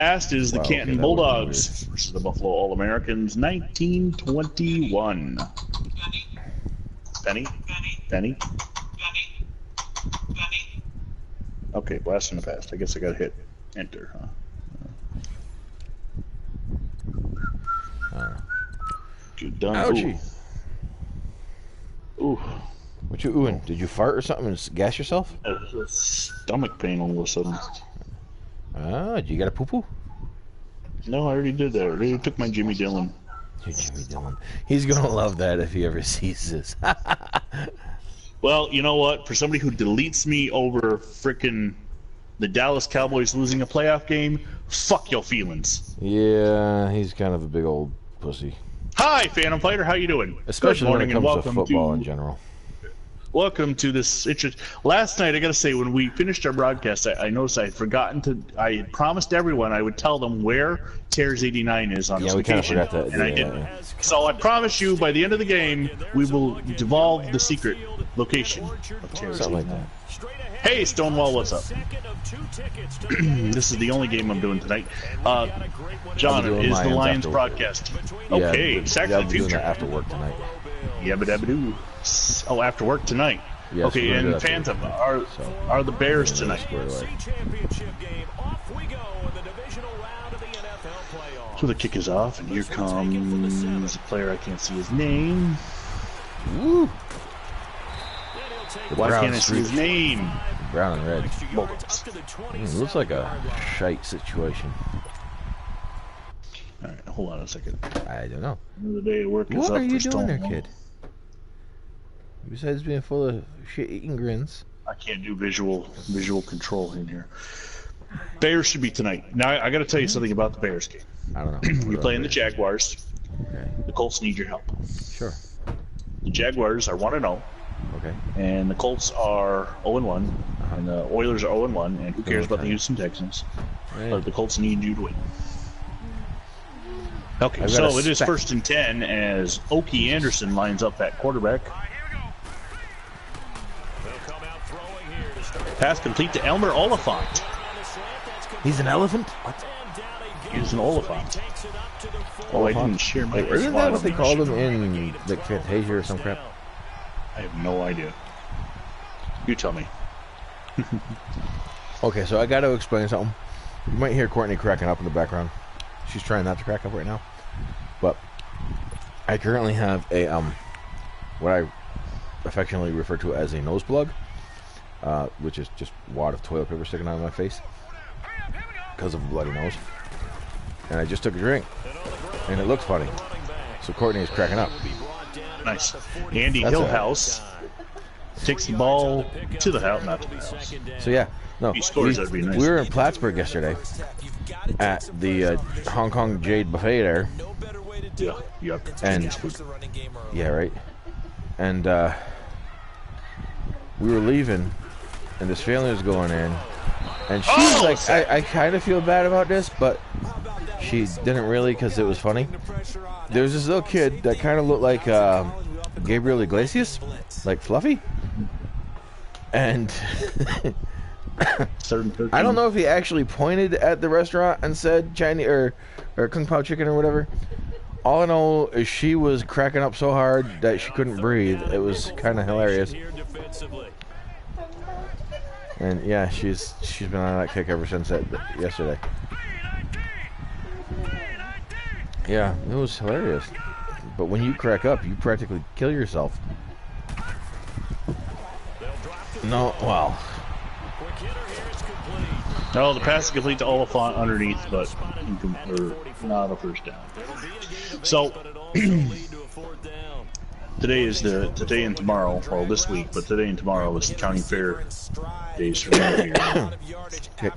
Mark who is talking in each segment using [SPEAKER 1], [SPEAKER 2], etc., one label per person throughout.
[SPEAKER 1] Last is the Caton Bulldogs versus the Buffalo All-Americans, 1921. Penny? Penny? Okay, blast in the past. I guess I gotta hit enter, huh? Good done.
[SPEAKER 2] Ouchie.
[SPEAKER 1] Ooh.
[SPEAKER 2] What you oohing? Did you fart or something and gas yourself?
[SPEAKER 1] Stomach pain all of a sudden.
[SPEAKER 2] Ah, did you get a poo-poo?
[SPEAKER 1] No, I already did that. I already took my Jimmy Dillon.
[SPEAKER 2] Your Jimmy Dillon. He's gonna love that if he ever sees this.
[SPEAKER 1] Well, you know what? For somebody who deletes me over frickin' the Dallas Cowboys losing a playoff game, fuck your feelings.
[SPEAKER 2] Yeah, he's kind of a big old pussy.
[SPEAKER 1] Hi, Phantom Fighter. How you doing?
[SPEAKER 2] Especially when it comes to football in general.
[SPEAKER 1] Welcome to this. Last night, I gotta say, when we finished our broadcast, I noticed I had forgotten to. I had promised everyone I would tell them where Tears 89 is on his vacation,
[SPEAKER 2] kind of forgot that,
[SPEAKER 1] and I didn't. So I promise you, by the end of the game, we will divulge the secret location of Tears 89. Like that. Hey, Stonewall, what's up? This is the only game I'm doing tonight. John, is the Lions broadcast? Okay,
[SPEAKER 2] yeah,
[SPEAKER 1] Saturday Future.
[SPEAKER 2] After work tonight.
[SPEAKER 1] Yabba dabba doo. Oh, after work tonight.
[SPEAKER 2] Yes,
[SPEAKER 1] okay, and Phantom, are the Bears tonight? So the kick is off, and here comes a player I can't see his name.
[SPEAKER 2] Woo!
[SPEAKER 1] Why can't I see his name?
[SPEAKER 2] Brown and red.
[SPEAKER 1] Bulldogs.
[SPEAKER 2] It looks like a shite situation.
[SPEAKER 1] All right, hold on a second.
[SPEAKER 2] I don't know.
[SPEAKER 1] Another day of work is up for
[SPEAKER 2] What are you doing there,
[SPEAKER 1] Stonewall.
[SPEAKER 2] kid? Besides being full of shit-eating grins.
[SPEAKER 1] I can't do visual control in here. Bears should be tonight. Now, I got to tell you something about the Bears game.
[SPEAKER 2] I don't know.
[SPEAKER 1] You're playing the Jaguars.
[SPEAKER 2] Okay.
[SPEAKER 1] The Colts need your help.
[SPEAKER 2] Sure.
[SPEAKER 1] The Jaguars are 1-0.
[SPEAKER 2] Okay.
[SPEAKER 1] And the Colts are 0-1. And the Oilers are 0-1. And who cares about the Houston Texans?
[SPEAKER 2] Right.
[SPEAKER 1] But the Colts need you to win. Okay, so it is 1st and 10 as Okie Anderson lines up at quarterback. Pass complete to Elmer Oliphant.
[SPEAKER 2] He's an elephant? What?
[SPEAKER 1] He's an Oliphant. Oh, I didn't share my...
[SPEAKER 2] Isn't that what they called him in like Fantasia or some crap?
[SPEAKER 1] I have no idea. You tell me.
[SPEAKER 2] Okay, so I got to explain something. You might hear Courtney cracking up in the background. She's trying not to crack up right now. But I currently have a what I affectionately refer to as a nose plug, which is just a wad of toilet paper sticking out of my face because of a bloody nose. And I just took a drink, and it looks funny. So Courtney is cracking up.
[SPEAKER 1] Nice. Andy Hillhouse takes the ball to the house, not to the house.
[SPEAKER 2] So yeah, no,
[SPEAKER 1] he scores, that'd be nice.
[SPEAKER 2] We were in Plattsburgh yesterday at the Hong Kong Jade Buffet there.
[SPEAKER 1] Yeah, yep.
[SPEAKER 2] And yeah, right. And we were leaving, and this family was going in, and she's like, I kind of feel bad about this, but she didn't really because it was funny. There was this little kid that kind of looked like Gabriel Iglesias, like Fluffy, and I don't know if he actually pointed at the restaurant and said Chinese or Kung Pao chicken or whatever. All I know is she was cracking up so hard that she couldn't breathe. It was kind of hilarious. And yeah, she's been on that kick ever since yesterday. Yeah, it was hilarious. But when you crack up, you practically kill yourself. No, well.
[SPEAKER 1] No, the pass is complete to Oliphant underneath, but not a first down. So today and tomorrow, well, this week, but today and tomorrow is the county fair days for me here.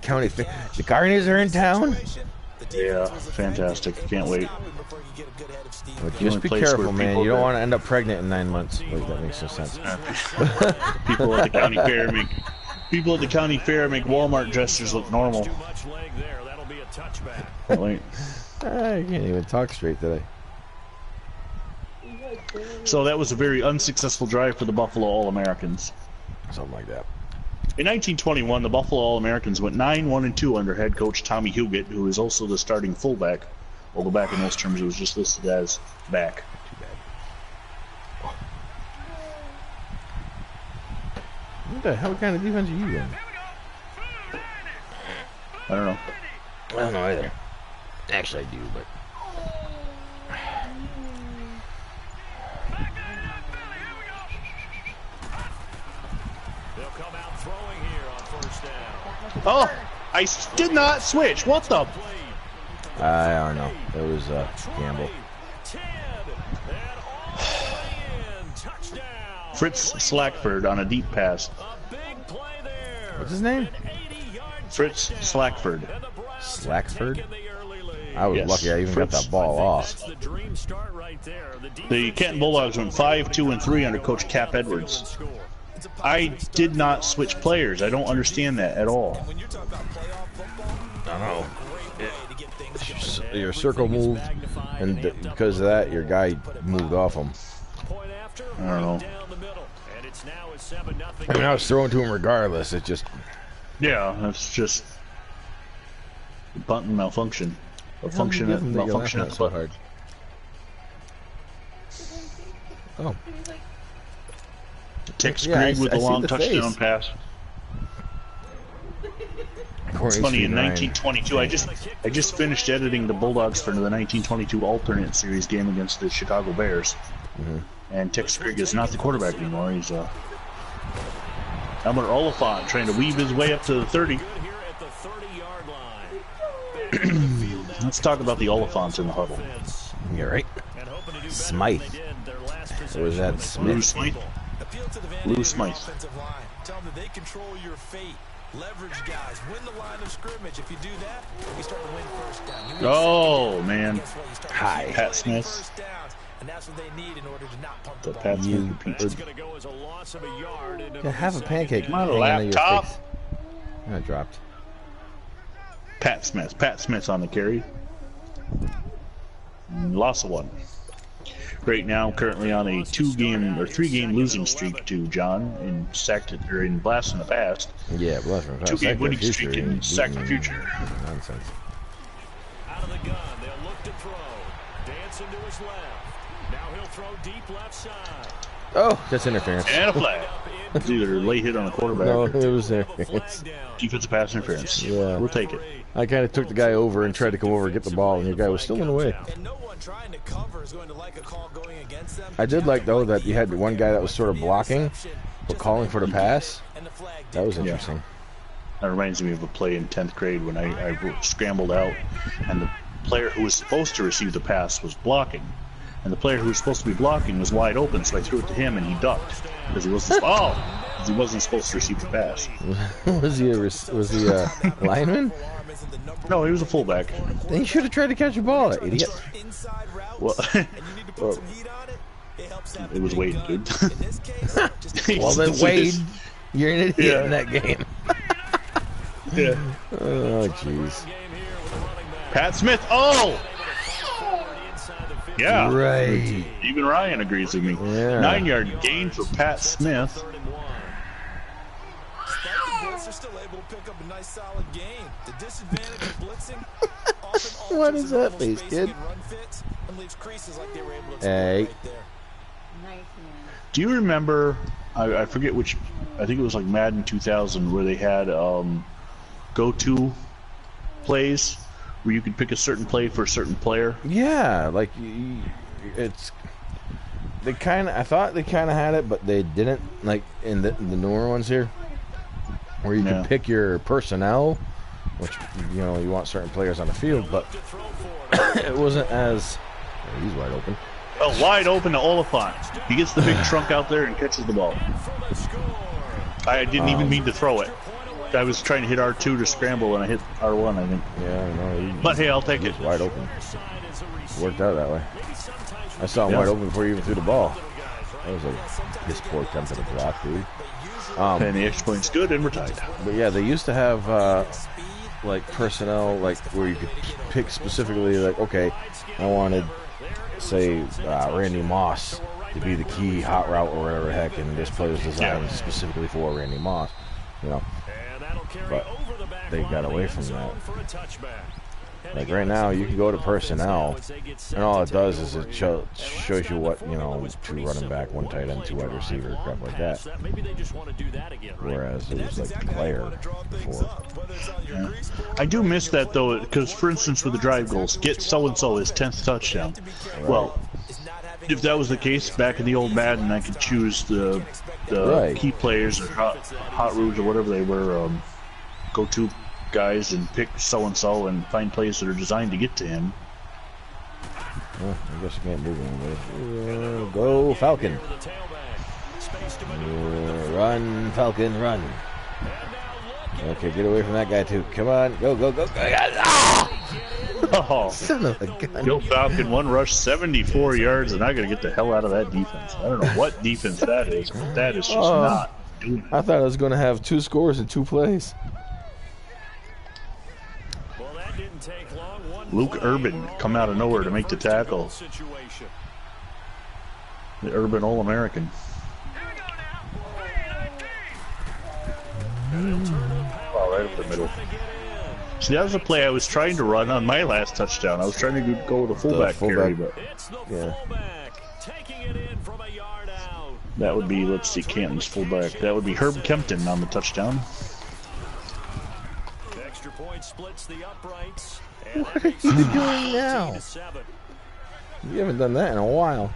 [SPEAKER 2] County fair. The Carnies are in town.
[SPEAKER 1] Yeah, fantastic. Can't wait.
[SPEAKER 2] Well, just be careful, man. You don't want to end up pregnant in 9 months. Wait, that makes no sense.
[SPEAKER 1] People at the county fair make Walmart dressers look normal. Wait.
[SPEAKER 2] I can't even talk straight today.
[SPEAKER 1] So that was a very unsuccessful drive for the Buffalo All-Americans.
[SPEAKER 2] Something like that.
[SPEAKER 1] In 1921, the Buffalo All-Americans went 9-1-2 under head coach Tommy Huguet, who is also the starting fullback. Although back in those terms, it was just listed as back.
[SPEAKER 2] Too bad. What the hell kind of defense are you in?
[SPEAKER 1] I don't know.
[SPEAKER 2] I don't know either. Actually, I do, but...
[SPEAKER 3] They'll come out throwing here on first down.
[SPEAKER 1] Oh, I did not switch. What the?
[SPEAKER 2] I don't know. It was gamble.
[SPEAKER 1] Fritz Slackford on a deep pass.
[SPEAKER 2] What's his name?
[SPEAKER 1] Fritz Slackford.
[SPEAKER 2] Slackford? I was
[SPEAKER 1] Yes,
[SPEAKER 2] lucky I even
[SPEAKER 1] Fritz.
[SPEAKER 2] got that ball off.
[SPEAKER 1] The Caton Bulldogs went 5-2-3 under Coach Cap Edwards. I did not switch players. I don't understand that at all.
[SPEAKER 2] I don't know. Your circle moved, and because of that, your guy moved off him.
[SPEAKER 1] I don't know.
[SPEAKER 2] I mean, I was throwing to him regardless. It just...
[SPEAKER 1] Yeah, that's just button malfunction. Malfunction at the
[SPEAKER 2] so hard. Oh.
[SPEAKER 1] Tex
[SPEAKER 2] Yeah,
[SPEAKER 1] Green with
[SPEAKER 2] I
[SPEAKER 1] a
[SPEAKER 2] see
[SPEAKER 1] long
[SPEAKER 2] the
[SPEAKER 1] touchdown
[SPEAKER 2] face.
[SPEAKER 1] pass. It's funny, in 1922, I just finished editing the Bulldogs for the 1922 alternate series game against the Chicago Bears. And Tex Green is not the quarterback anymore. He's Albert Oliphant trying to weave his way up to the 30. Let's talk about the Oliphants in the huddle.
[SPEAKER 2] You're right. Smythe. Or was that Smith?
[SPEAKER 1] Lou Smythe. Lou Smythe.
[SPEAKER 3] Tell them that they control your fate. Leverage guys. Win the line of scrimmage. If you do that, you start to win first down.
[SPEAKER 1] Oh, man.
[SPEAKER 2] Hi.
[SPEAKER 1] Pat Smith.
[SPEAKER 3] And that's what they need in order to not pump
[SPEAKER 1] The
[SPEAKER 3] the
[SPEAKER 1] Pat
[SPEAKER 3] ball.
[SPEAKER 1] Smith repeats.
[SPEAKER 2] Yeah, have a pancake.
[SPEAKER 1] My
[SPEAKER 2] hanging out of your
[SPEAKER 1] laptop.
[SPEAKER 2] face. I dropped.
[SPEAKER 1] Pat Smith. Pat Smith on the carry. Loss of one. Right now, currently on a 3-game losing streak to John in Blast in the past.
[SPEAKER 2] Yeah, bless him.
[SPEAKER 1] 2-game winning streak in Sack the Future.
[SPEAKER 2] Nonsense.
[SPEAKER 3] Out of the gun, they'll look to throw. Dancing to his left. Now he'll throw deep left side.
[SPEAKER 2] Oh, that's interference.
[SPEAKER 1] And a flag. It's either a late hit on the quarterback
[SPEAKER 2] No,
[SPEAKER 1] or
[SPEAKER 2] it was interference.
[SPEAKER 1] defensive pass interference.
[SPEAKER 2] Yeah.
[SPEAKER 1] We'll take it.
[SPEAKER 2] I kind of took the guy over and tried to come over and get the ball, and your guy was still in the way.
[SPEAKER 3] And no one trying to cover is going to like a call going against them.
[SPEAKER 2] I did like, though, that you had one guy that was sort of blocking, but calling for the pass. That was interesting.
[SPEAKER 1] That reminds me of a play in 10th grade when I scrambled out, and the player who was supposed to receive the pass was blocking. And the player who was supposed to be blocking was wide open, so I threw it to him, and he ducked because he wasn't supposed to receive the pass.
[SPEAKER 2] Was he a lineman?
[SPEAKER 1] No, he was a fullback.
[SPEAKER 2] Then you should have tried to catch the ball, that idiot.
[SPEAKER 1] Well, it was Wade, dude.
[SPEAKER 2] Well, then Wade, you're an idiot in that game.
[SPEAKER 1] Yeah.
[SPEAKER 2] Oh, jeez.
[SPEAKER 1] Pat Smith. Oh! Yeah.
[SPEAKER 2] Right.
[SPEAKER 1] Even Ryan agrees with me.
[SPEAKER 2] Yeah.
[SPEAKER 3] 9-yard
[SPEAKER 1] gain for Pat Smith.
[SPEAKER 3] Are still able to pick up a nice solid game. The disadvantage of blitzing often
[SPEAKER 2] What is that face, kid?
[SPEAKER 3] run fits and leaves creases like they were able to
[SPEAKER 2] Hey.
[SPEAKER 3] right there.
[SPEAKER 1] Do you remember, I forget which, I think it was like Madden 2000 where they had go-to plays where you could pick a certain play for a certain player?
[SPEAKER 2] Yeah, like it's. I thought they kind of had it, but they didn't. Like in the newer ones here, where you can pick your personnel, which you want certain players on the field, but it wasn't as. Oh, he's wide open.
[SPEAKER 1] Oh, wide open to Oliphant. He gets the big trunk out there and catches the ball. I didn't even mean to throw it. I was trying to hit R2 to scramble, and I hit R1, I think.
[SPEAKER 2] Yeah, I know.
[SPEAKER 1] But hey, I'll take it.
[SPEAKER 2] Wide open. Worked out that way. I saw him wide open before he even threw the ball. That was a piss poor attempt at a block, dude.
[SPEAKER 1] And the extra point's good, and we're tied.
[SPEAKER 2] But yeah, they used to have like personnel, like where you could pick specifically, like, okay, I wanted, say, Randy Moss to be the key hot route or whatever the heck, and this play was designed specifically for Randy Moss. you know. But they got away from that. Like right now, you can go to personnel, and all it does is it shows you what, you know, 2 running back, 1 tight end, 2 wide receiver, crap like that. Whereas it was like player before.
[SPEAKER 1] Yeah. I do miss that though, because for instance with the drive goals, get so-and-so his 10th touchdown. Right. Well, if that was the case back in the old Madden, I could choose the right. Key players or hot routes or whatever they were, go-to guys, and pick so-and-so and find plays that are designed to get to him.
[SPEAKER 2] Well, I guess I can't do that. Go Falcon. Run, Falcon, run. Okay, get away from that guy too. Come on, go, go, go.
[SPEAKER 1] Oh,
[SPEAKER 2] son of a gun.
[SPEAKER 1] Yo, Falcon, 1 rush, 74 yards, and I gotta get the hell out of that defense. I don't know what defense that is, but that is just not doing it.
[SPEAKER 2] I thought I was going to have 2 scores in 2 plays.
[SPEAKER 1] Luke Urban come out of nowhere to make the tackle. The Urban All-American. Oh, right up the middle. See, that was a play I was trying to run on my last touchdown. I was trying to go with a fullback carry, but
[SPEAKER 2] yeah.
[SPEAKER 1] That would be, let's see, Canton's fullback. That would be Herb Kempton on the touchdown.
[SPEAKER 3] Extra point splits the uprights.
[SPEAKER 2] What are you doing now? You haven't done that in a while.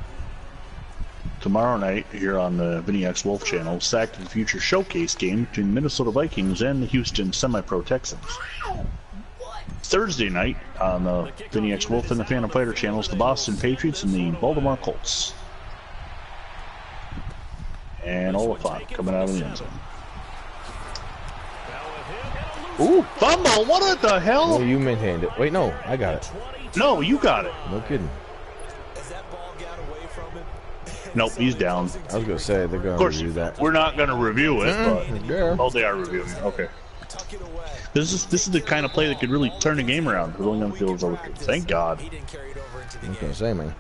[SPEAKER 1] Tomorrow night, here on the Vinny X Wolf channel, Sack to the Future showcase game between Minnesota Vikings and the Houston Semi-Pro Texans. Thursday night on the Vinny X Wolf and the Phantom Fighter channels, the Boston Patriots and the Baltimore Colts. And Oliphant coming out of the end zone. Ooh, fumble! What the hell?
[SPEAKER 2] Well, you maintained it. Wait, no, I got it.
[SPEAKER 1] No, you got it.
[SPEAKER 2] No kidding.
[SPEAKER 1] Nope, he's down.
[SPEAKER 2] I was gonna say they're gonna review that.
[SPEAKER 1] We're not gonna review it, but
[SPEAKER 2] yeah.
[SPEAKER 1] Oh, they are reviewing it. Okay. This is the kind of play that could really turn the game around. Going on the field is over. Thank God.
[SPEAKER 2] I'm gonna say, man.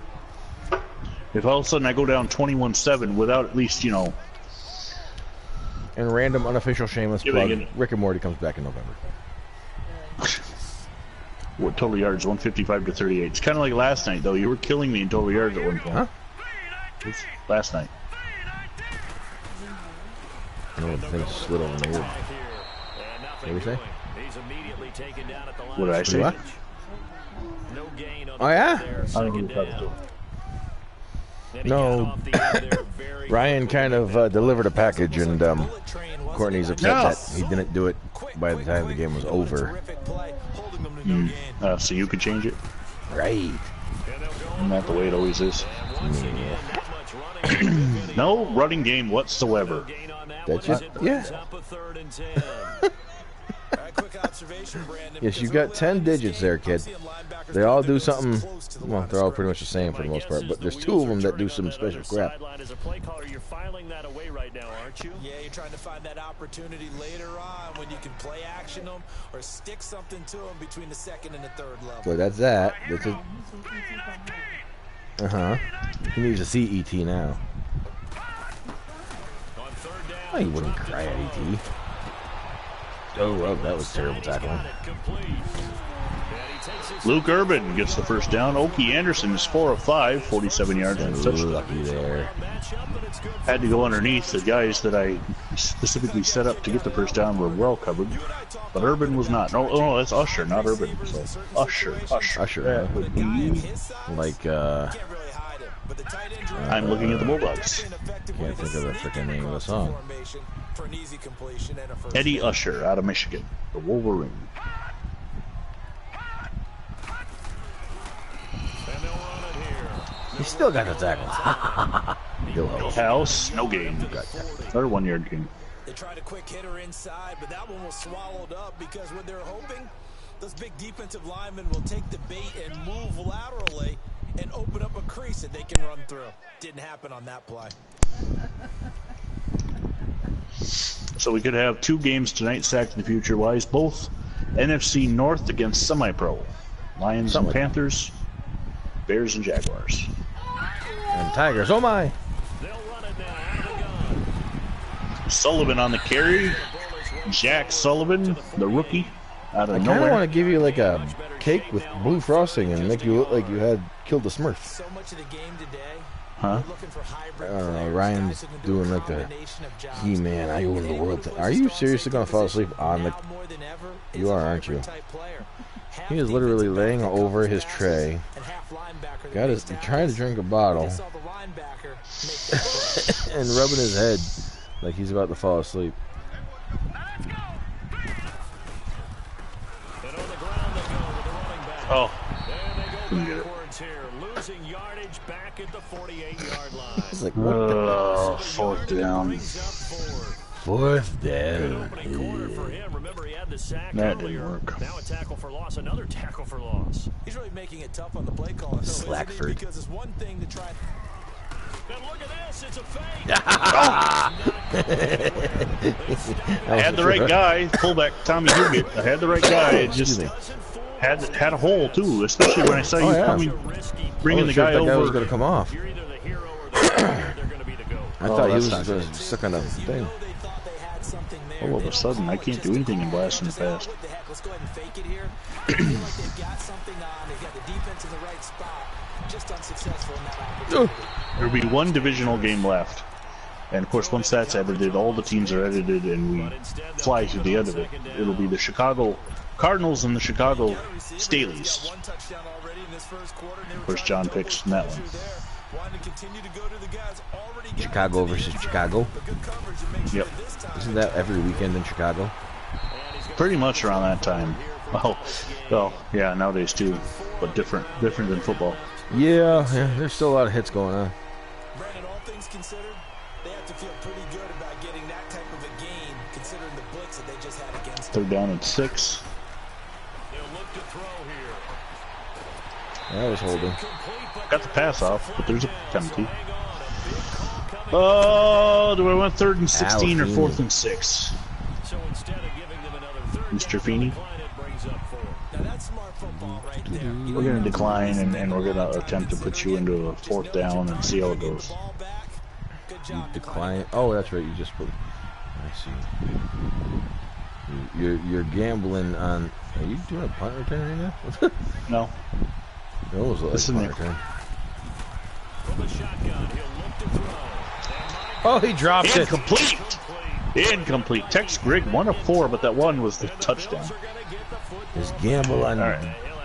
[SPEAKER 1] If all of a sudden I go down 21-7 without at least, you know.
[SPEAKER 2] And random unofficial shameless plug, Rick and Morty comes back in November.
[SPEAKER 1] What total yards? 155 to 38. It's kind of like last night, though. You were killing me in total yards at one point.
[SPEAKER 2] Huh?
[SPEAKER 1] Last night.
[SPEAKER 2] No, things slid over my ear. What did you say?
[SPEAKER 1] What did I say?
[SPEAKER 2] What? Oh, yeah?
[SPEAKER 1] I don't know what you're talking to.
[SPEAKER 2] No. Ryan kind of delivered a package, and Courtney's upset that he didn't do it by the time the game was over.
[SPEAKER 1] So you could change it?
[SPEAKER 2] Right.
[SPEAKER 1] Not the way it always is. No running game whatsoever.
[SPEAKER 2] That's it? Yeah. Yes, you've got 10 digits there, kid. They all do something. Well, they're all pretty much the same for the most part, but there's 2 of them that do some special crap.
[SPEAKER 4] Yeah, you're trying to find that opportunity later on when you can play action them or stick something to them between the 2nd and the 3rd level.
[SPEAKER 2] So that's that. That's it. He needs a CET now. Oh, he wouldn't cry at ET. Oh, that was terrible tackling.
[SPEAKER 1] Luke Urban gets the first down. Okie Anderson is 4 of 5, 47 yards and a touchdown.
[SPEAKER 2] Lucky there.
[SPEAKER 1] Had to go underneath. The guys that I specifically set up to get the first down were well covered, but Urban was not. No, that's Usher, not Urban. So Usher.
[SPEAKER 2] That would be like
[SPEAKER 1] I'm looking at the Bulldogs.
[SPEAKER 2] Can't think of the freaking name of the song.
[SPEAKER 1] Eddie Usher out of Michigan, the Wolverine.
[SPEAKER 2] He still got the tackles.
[SPEAKER 1] House, no gain. Another 1-yard gain.
[SPEAKER 4] They tried a quick hitter inside, but that one was swallowed up because when they're hoping, those big defensive linemen will take the bait and move laterally and open up a crease that they can run through. Didn't happen on that play.
[SPEAKER 1] So we could have 2 games tonight, Sack to the Future wise, both NFC North against semi-pro. Lions and Panthers, Bears and Jaguars.
[SPEAKER 2] And Tigers, oh my!
[SPEAKER 1] Sullivan on the carry. Jack Sullivan, the rookie, out of
[SPEAKER 2] I kind
[SPEAKER 1] nowhere.
[SPEAKER 2] of want to give you like a cake with blue frosting and make you look like you had killed the Smurf.
[SPEAKER 4] So much of the game today.
[SPEAKER 1] Huh?
[SPEAKER 2] I don't know. Ryan's doing like the He-Man, I own the world thing. Are you seriously going to fall asleep on the... You are, aren't you? He is literally laying over his tray. Got his, trying to drink a bottle. And rubbing his head like he's about to fall asleep.
[SPEAKER 1] Oh. Couldn't get it.
[SPEAKER 3] Losing yardage back at the 48-yard line.
[SPEAKER 2] It's like, what the...
[SPEAKER 1] Fourth down.
[SPEAKER 2] Fourth down.
[SPEAKER 1] That didn't work.
[SPEAKER 3] Now a tackle for loss, another tackle for loss.
[SPEAKER 4] He's really making it tough on the play caller.
[SPEAKER 2] Slackford.
[SPEAKER 4] Because it's one thing to try.
[SPEAKER 3] And look at this, it's a fake.
[SPEAKER 1] I had the right guy, fullback Tommy Huggett. I had the right guy. It just had a hole too, especially when I saw you coming, bringing the guy over.
[SPEAKER 2] That guy was going to come off.
[SPEAKER 3] You're either the hero or the they're going to be the GOAT.
[SPEAKER 2] I thought he was just stuck on a thing.
[SPEAKER 1] All of a sudden, I can't do anything in blast in the past.
[SPEAKER 4] Let's go ahead and fake it here. I feel like they've got something on. They've got the defense in the right spot. Just unsuccessful in that opportunity.
[SPEAKER 1] There'll be one divisional game left. And of course, once that's edited, all the teams are edited and we fly through the end of it. It'll be the Chicago Cardinals and the Chicago Staleys. Of course, John picks in that one.
[SPEAKER 2] Chicago versus Chicago.
[SPEAKER 1] Yep.
[SPEAKER 2] Isn't that every weekend in Chicago?
[SPEAKER 1] Pretty much around that time. Well, yeah, nowadays too, but different than football.
[SPEAKER 2] Yeah, there's still a lot of hits going on.
[SPEAKER 4] Brandon, all things considered, they have to feel pretty good about getting that type of a gain, considering the blitz that they just had against them.
[SPEAKER 1] Third down and 6.
[SPEAKER 3] They'll look to throw here.
[SPEAKER 2] That was holding.
[SPEAKER 1] Got the pass off, but there's a penalty. Oh, do I want 3rd and 16 or 4th and 6?
[SPEAKER 3] So instead of giving them another third,
[SPEAKER 1] Mr. Feeney?
[SPEAKER 3] it brings up 4.
[SPEAKER 4] Now that's smart football right there.
[SPEAKER 1] We're going to decline and we're going to attempt to put you into a 4th down and see how it goes.
[SPEAKER 2] You decline. Oh, that's right. You just put. I see. You're gambling on. Are you doing a punt return right now?
[SPEAKER 1] No.
[SPEAKER 2] No, it was like
[SPEAKER 1] Listen
[SPEAKER 2] punt
[SPEAKER 1] there.
[SPEAKER 2] return.
[SPEAKER 3] From the shotgun, he'll look to throw.
[SPEAKER 2] Oh, he dropped it.
[SPEAKER 1] Incomplete. Tex Grigg 1 of 4, but that one was the touchdown.
[SPEAKER 2] His gamble on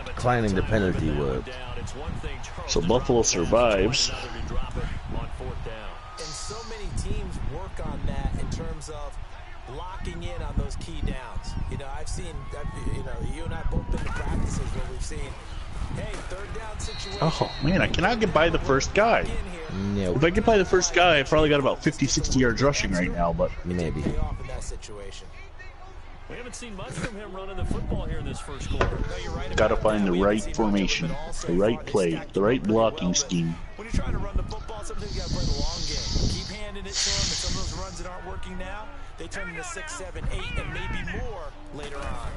[SPEAKER 2] declining the penalty was.
[SPEAKER 1] So Buffalo survives.
[SPEAKER 4] And so many teams work on that in terms of locking in on those key downs. You know, I've seen, you and I both been to practices where we've seen, hey, 3rd down situation.
[SPEAKER 1] Oh, man, I cannot get by the first guy.
[SPEAKER 2] No.
[SPEAKER 1] If I get by the first guy, I've probably got about 50, 60 yards rushing right now, but
[SPEAKER 2] Maybe.
[SPEAKER 4] Pay off in that situation.
[SPEAKER 3] We haven't seen much from him running the football here in this first quarter. No, you're right.
[SPEAKER 1] got to find the right formation, the right play, the right blocking scheme.
[SPEAKER 4] When you're trying to run the football, sometimes you got to play the long game. Keep handing it to them, and some of those runs that aren't working now, they turn into 6, 7, 8, and maybe more later on.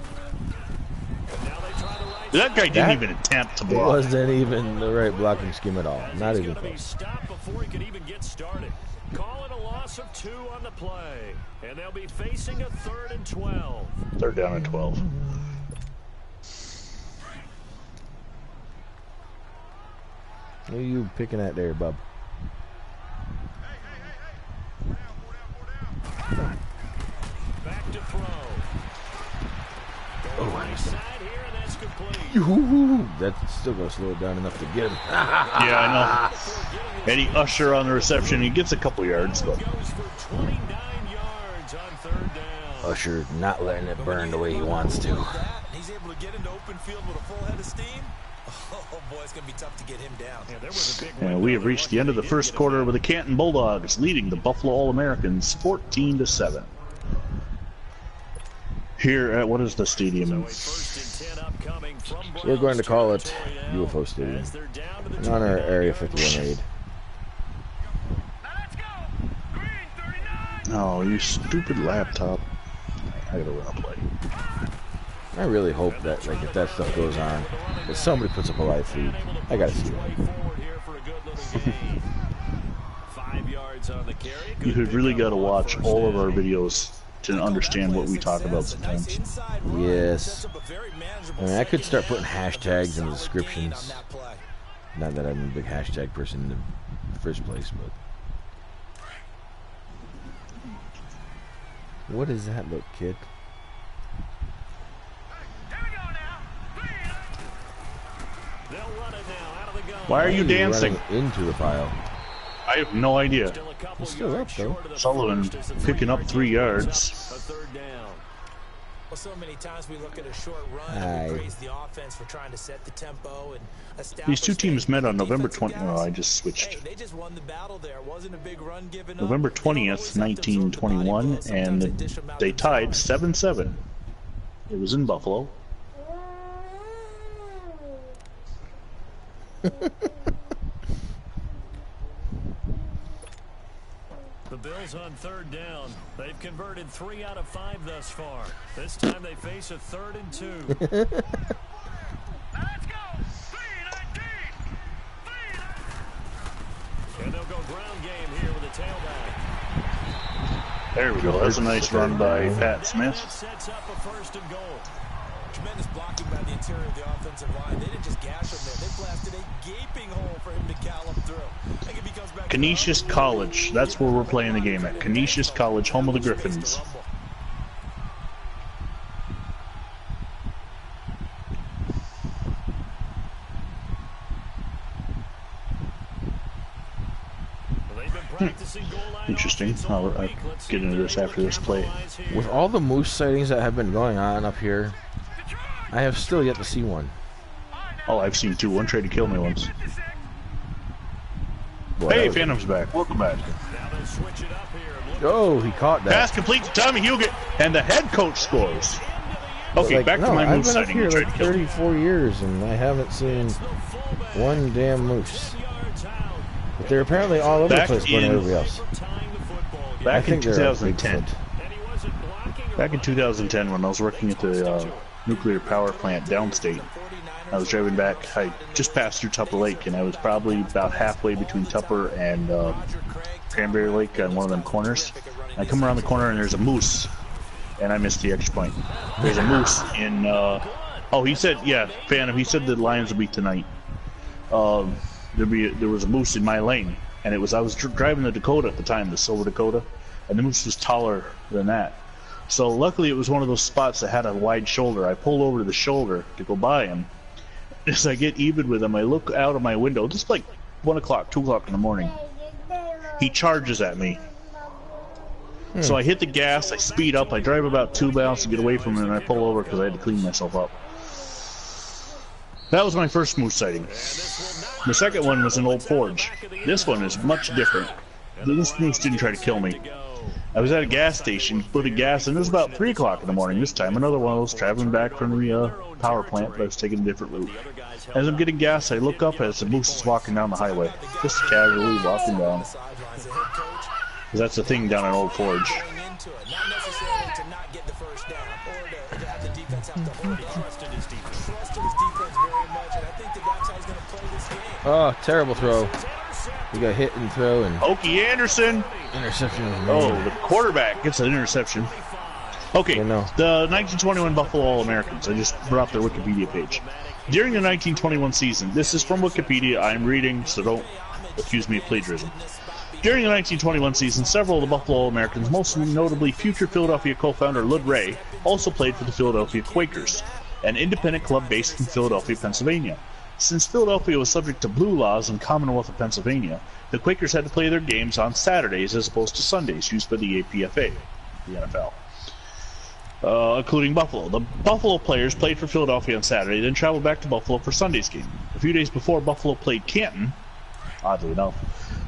[SPEAKER 4] Now they try to right.
[SPEAKER 1] That guy didn't even attempt to
[SPEAKER 2] It
[SPEAKER 1] block.
[SPEAKER 2] wasn't even the right blocking scheme at all. Not even
[SPEAKER 3] He's gonna be
[SPEAKER 2] close.
[SPEAKER 3] stopped before he could even get started. Calling a loss of 2 on the play, and they'll be facing a 3rd and 12.
[SPEAKER 1] 3rd down and 12.
[SPEAKER 2] What are you picking at there, bub?
[SPEAKER 3] Back to throw.
[SPEAKER 2] Oh,
[SPEAKER 3] Right side here, and that's complete.
[SPEAKER 2] That's still going to slow it down enough to get him.
[SPEAKER 1] Yeah, I know. Eddie Usher on the reception. He gets a couple yards, but
[SPEAKER 3] Goes for 29 yards on 3rd down.
[SPEAKER 2] Usher not letting it burn the way he wants to.
[SPEAKER 4] He's able to get into open field with a full head of steam. Oh boy, it's going to be tough to get him down.
[SPEAKER 3] Yeah, there was a big
[SPEAKER 1] and we have reached the end of the first quarter with the Caton Bulldogs leading the Buffalo All-Americans 14-7. Here at, what is the stadium?
[SPEAKER 2] We're going to call it UFO Stadium in honor of Area 51 raid.
[SPEAKER 1] Oh, you stupid laptop. I gotta run a play.
[SPEAKER 2] I really hope that, like, if that stuff goes on, that somebody puts up a live feed. I gotta see that.
[SPEAKER 1] You have really got to watch all of our videos to understand what we talk about sometimes.
[SPEAKER 2] Yes. I mean, I could start putting hashtags in the descriptions. Not that I'm a big hashtag person in the first place, but... What does that look, kid?
[SPEAKER 1] Why are you dancing?
[SPEAKER 2] Into the pile.
[SPEAKER 1] I have no idea.
[SPEAKER 2] It's still up, though.
[SPEAKER 1] Sullivan picking up 3 yards.
[SPEAKER 4] Well, so many times we look at a short run and we praise the offense for trying to set the tempo and establish.
[SPEAKER 1] These two teams met on November 20th. Oh, I just switched.
[SPEAKER 4] Hey, they just won the battle there. Wasn't a big run given
[SPEAKER 1] November 20th, 1921, and they tied 7-7. It was in Buffalo.
[SPEAKER 3] The Bills on 3rd down. They've converted 3 out of 5 thus far. This time they face a 3rd and 2. Let's go. 3-19. And they'll go ground game here with a tailback.
[SPEAKER 1] There we go. That's a nice run by Pat Smith.
[SPEAKER 3] Sets up a 1st and goal.
[SPEAKER 4] Tremendous blocking by the interior of the offensive line. They didn't just gash him there. They blasted a gaping hole for him to gallop through. I think if he comes back
[SPEAKER 1] Canisius College. That's where we're playing the game at. Canisius College, home of the Griffins. Interesting. I'll get into this after this play.
[SPEAKER 2] With all the moose sightings that have been going on up here, I have still yet to see one.
[SPEAKER 1] Oh, I've seen 2. One tried to kill me once.
[SPEAKER 2] Boy,
[SPEAKER 1] hey, Phantom's back. Welcome back.
[SPEAKER 2] Oh, he caught that.
[SPEAKER 1] Pass complete to Tommy Huget, and the head coach scores. Okay,
[SPEAKER 2] like,
[SPEAKER 1] back to my moose
[SPEAKER 2] sighting.
[SPEAKER 1] sighting.
[SPEAKER 2] I've been up here like 34 years, and I haven't seen one damn moose. But they're apparently all over the place going to everybody else.
[SPEAKER 1] Back in 2010. Back in 2010, when I was working at the nuclear power plant downstate, I was driving back. I just passed through Tupper Lake, and I was probably about halfway between Tupper and Cranberry Lake on one of them corners. I come around the corner, and there's a moose, and I missed the extra point. There's a moose in... oh, he said, yeah, Phantom, he said the Lions will be tonight. There was a moose in my lane, and I was driving the Dakota at the time, the Silver Dakota, and the moose was taller than that. So luckily it was one of those spots that had a wide shoulder. I pulled over to the shoulder to go by him. As I get even with him, I look out of my window, just like 1 o'clock, 2 o'clock in the morning. He charges at me. So I hit the gas, I speed up, I drive about 2 miles to get away from him, and I pull over because I had to clean myself up. That was my first moose sighting. The second one was in Old Forge. This one is much different. This moose didn't try to kill me. I was at a gas station, putting gas, and it was about 3 o'clock in the morning this time. Another one of those traveling back from the power plant, but I was taking a different route. As I'm getting gas, I look up as the moose is walking down the highway. Just casually walking down. Because that's the thing down in Old Forge.
[SPEAKER 2] Oh, terrible throw. He got hit and throw and...
[SPEAKER 1] Okie Anderson!
[SPEAKER 2] Interception was made.
[SPEAKER 1] Oh, the quarterback gets an interception. Okay, the 1921 Buffalo All-Americans. I just brought up their Wikipedia page. During the 1921 season, this is from Wikipedia, I'm reading, so don't accuse me of plagiarism. During the 1921 season, several of the Buffalo All-Americans, most notably future Philadelphia co-founder Lud Ray, also played for the Philadelphia Quakers, an independent club based in Philadelphia, Pennsylvania. Since Philadelphia was subject to blue laws in Commonwealth of Pennsylvania, the Quakers had to play their games on Saturdays as opposed to Sundays used by the APFA, the NFL, including Buffalo. The Buffalo players played for Philadelphia on Saturday, then traveled back to Buffalo for Sunday's game. A few days before Buffalo played Canton, oddly enough,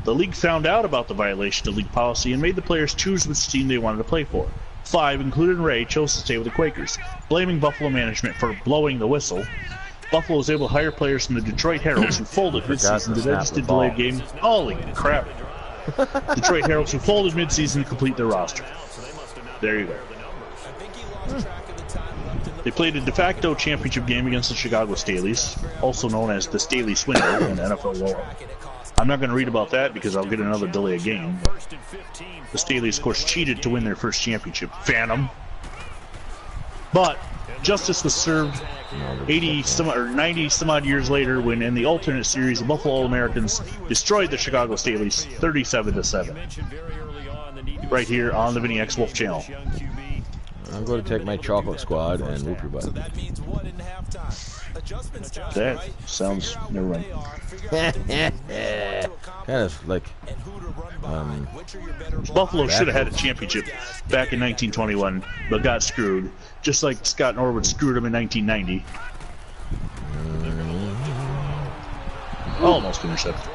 [SPEAKER 1] the league found out about the violation of league policy and made the players choose which team they wanted to play for. 5, including Ray, chose to stay with the Quakers, blaming Buffalo management for blowing the whistle. Buffalo was able to hire players from the Detroit Heralds who folded mid-season to register delayed game. Holy crap. Detroit Heralds who folded mid-season to complete their roster. There you go. They played a de facto championship game against the Chicago Staleys, also known as the Staley Swindle in NFL lore. I'm not going to read about that because I'll get another delay of game. The Staleys, of course, cheated to win their first championship. Phantom. But justice was served 80 some or 90 some odd years later when, in the alternate series, the Buffalo All-Americans destroyed the Chicago Staleys 37-7. Right here on the Vinny X Wolf channel.
[SPEAKER 2] I'm going to take my chocolate squad and whoop your butt.
[SPEAKER 1] That sounds never mind.
[SPEAKER 2] Kind of like
[SPEAKER 1] Buffalo should have had a championship back in 1921, but got screwed, just like Scott Norwood screwed them in 1990. Almost intercepted.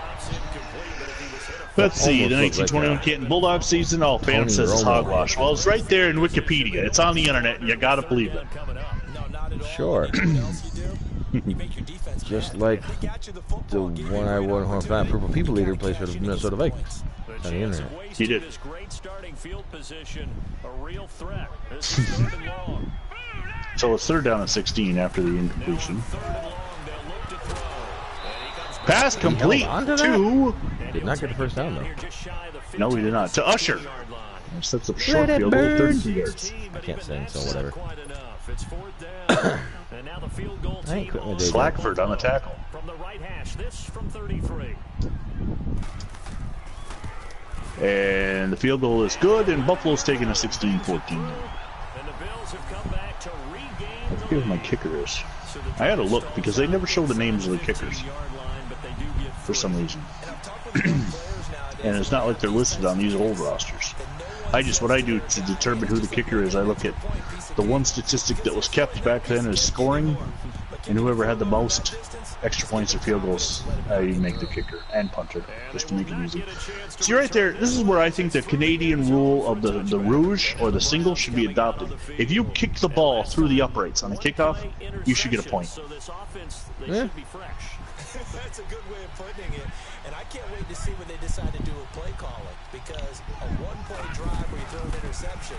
[SPEAKER 1] Let's see, the 1921 Caton Bulldogs season. Oh, Phantom says it's hogwash. Well, it's right there in Wikipedia. It's on the internet, and you gotta believe it.
[SPEAKER 2] Sure. Just like the one I won on Purple People Leader plays for the Minnesota Vikings on the internet.
[SPEAKER 1] He did. So it's 3rd down and 16 after the incompletion. Pass complete to...
[SPEAKER 2] Did not get the first down, though.
[SPEAKER 1] No, we did not. To Usher. Sets up short field goal, 32 yards.
[SPEAKER 2] I can't sing, so whatever. I ain't quit my day.
[SPEAKER 1] Slackford on the tackle. And the field goal is good, and Buffalo's taking a 16-14. I forget who my kicker is. I had to look because they never show the names of the kickers for some reason. And it's not like they're listed on these old rosters. What I do to determine who the kicker is, I look at the one statistic that was kept back then is scoring, and whoever had the most extra points or field goals, I make the kicker and punter, just to make it easy. See right there, this is where I think the Canadian rule of the rouge or the single should be adopted. If you kick the ball through the uprights on a kickoff, you should get a point.
[SPEAKER 2] Yeah.
[SPEAKER 4] That's a good way of putting it, and I can't wait to see when they decide to do a play calling, because a one-play drive where you throw an interception,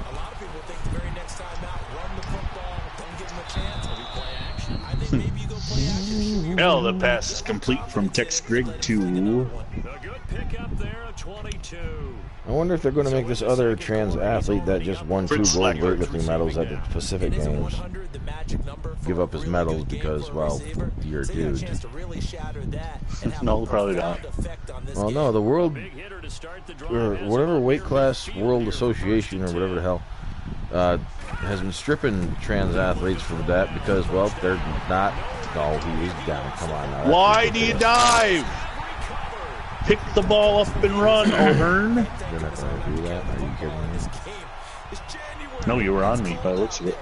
[SPEAKER 4] a lot of people think the very next time out, run the football, don't give them a chance, or play action. I think maybe you go play action.
[SPEAKER 1] Well, the pass is complete from Tex Grigg to...
[SPEAKER 3] A good pickup there at 22.
[SPEAKER 2] I wonder if they're going to make this other trans athlete that just won 2 gold weightlifting medals at the Pacific Games give up his medals because, well, you're a dude.
[SPEAKER 1] No, probably not.
[SPEAKER 2] Well, no, the world, or whatever weight class World Association or whatever the hell, has been stripping trans athletes from that because, well, they're not. No, he is down. Come on now.
[SPEAKER 1] Why do you dive? Pick the ball up and run, O'Hearn.
[SPEAKER 2] They're not going to do that. Are you kidding me?
[SPEAKER 1] No, you were on me by the looks of it.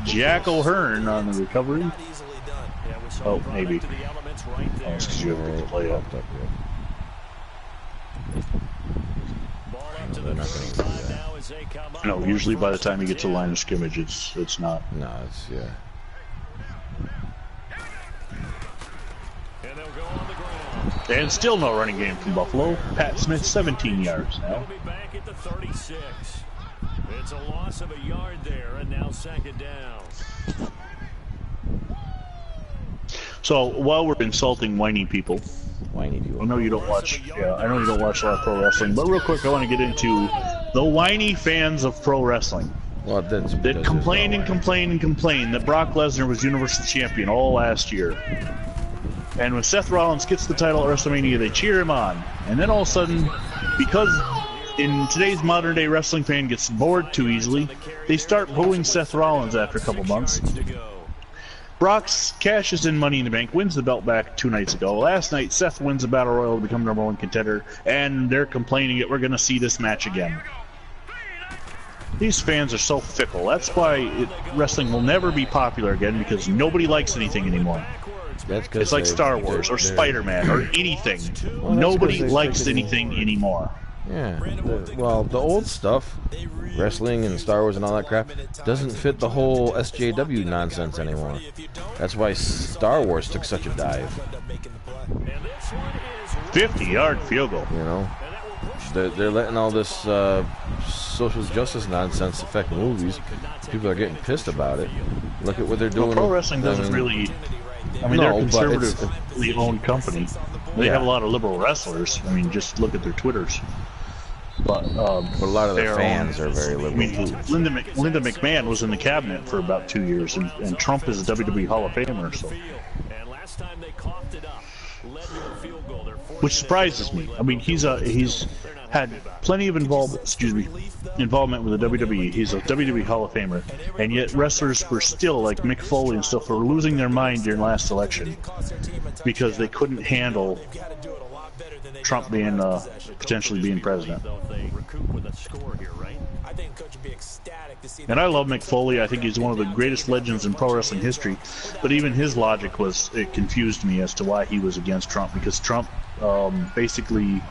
[SPEAKER 1] Jack O'Hearn on the recovery. Oh, maybe. Oh, it's because you haven't picked the play up.
[SPEAKER 2] No, they're not going to do that.
[SPEAKER 1] No, usually by the time you get to the line of scrimmage, it's not.
[SPEAKER 2] No, it's, yeah.
[SPEAKER 1] And still no running game from Buffalo. Pat Smith, 17 yards now.
[SPEAKER 3] It's a loss of a yard there, and now 2nd down.
[SPEAKER 1] So while we're insulting whiny people, I know you don't watch. Yeah, I know you don't watch a lot of pro wrestling, but real quick, I want to get into the whiny fans of pro wrestling.
[SPEAKER 2] Well,
[SPEAKER 1] that complain and complain and complain that Brock Lesnar was Universal Champion all last year. And when Seth Rollins gets the title at WrestleMania, they cheer him on. And then all of a sudden, because in today's modern day wrestling fan gets bored too easily, they start booing Seth Rollins after a couple months. Brock cashes in Money in the Bank, wins the belt back 2 nights ago. Last night, Seth wins the Battle Royal to become #1 contender, and they're complaining that we're going to see this match again. These fans are so fickle. That's why wrestling will never be popular again, because nobody likes anything anymore. It's like Star Wars or Spider-Man or anything. Well, nobody likes anything anymore.
[SPEAKER 2] Yeah. Well, the old stuff, wrestling and Star Wars and all that crap, doesn't fit the whole SJW nonsense anymore. That's why Star Wars took such a dive.
[SPEAKER 1] 50-yard field goal.
[SPEAKER 2] You know, they're letting all this social justice nonsense affect movies. People are getting pissed about it. Look at what they're doing.
[SPEAKER 1] Well, pro wrestling doesn't really I mean, they're a conservatively owned company. They have a lot of liberal wrestlers. I mean, just look at their Twitters. But
[SPEAKER 2] a lot of their fans are very liberal.
[SPEAKER 1] I mean, Linda McMahon was in the cabinet for about 2 years, and Trump is a WWE Hall of Famer. So, which surprises me. I mean, he's had plenty of involvement with the WWE. He's a WWE Hall of Famer, and yet wrestlers were still, like Mick Foley and stuff, were losing their mind during last election because they couldn't handle Trump being potentially being president. And I love Mick Foley. I think he's one of the greatest legends in pro wrestling history. But even his logic it confused me as to why he was against Trump, because Trump basically,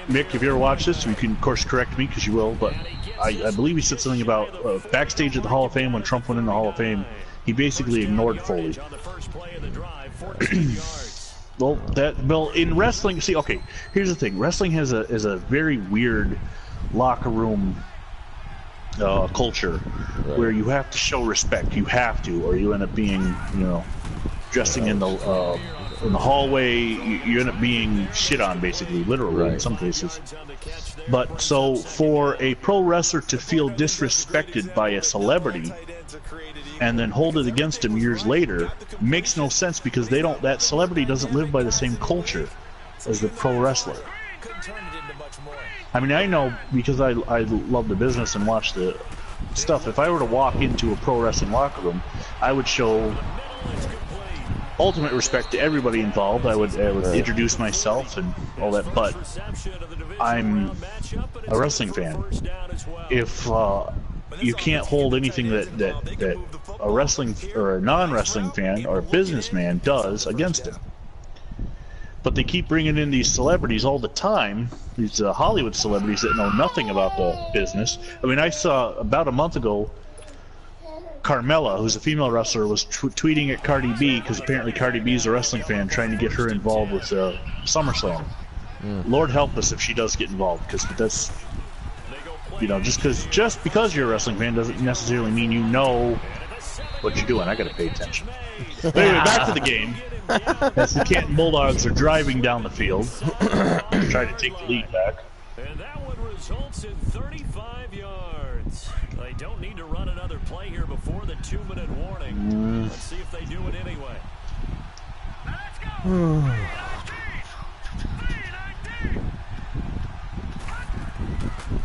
[SPEAKER 1] Mick, if you ever watch this, you can of course correct me because you will. But I believe he said something about backstage at the Hall of Fame when Trump went in the Hall of Fame. He basically ignored Foley. Well, in wrestling, see, okay, here's the thing. Wrestling is a very weird locker room culture where you have to show respect. You have to, or you end up being, dressing in the hallway. You end up being shit on, basically, literally in some cases. But so for a pro wrestler to feel disrespected by a celebrity and then hold it against him years later makes no sense, because that celebrity doesn't live by the same culture as the pro wrestler. I mean, I know, because I love the business and watch the stuff. If I were to walk into a pro wrestling locker room, I would show ultimate respect to everybody involved. I would introduce myself and all that, but I'm a wrestling fan. If you can't hold anything that a wrestling or a non-wrestling fan or a businessman does against him. But they keep bringing in these celebrities all the time, these Hollywood celebrities that know nothing about the business. I mean, I saw about a month ago, Carmella, who's a female wrestler, was tweeting at Cardi B, because apparently Cardi B is a wrestling fan, trying to get her involved with SummerSlam. Lord help us if she does get involved, because that's, just because you're a wrestling fan doesn't necessarily mean you know what you're doing. I gotta pay attention. But anyway, back to the game. As the Caton Bulldogs are driving down the field, trying to take the lead back.
[SPEAKER 3] And that one results in 35 yards. They don't need to run another play here before the 2-minute warning. Let's see if they do it anyway.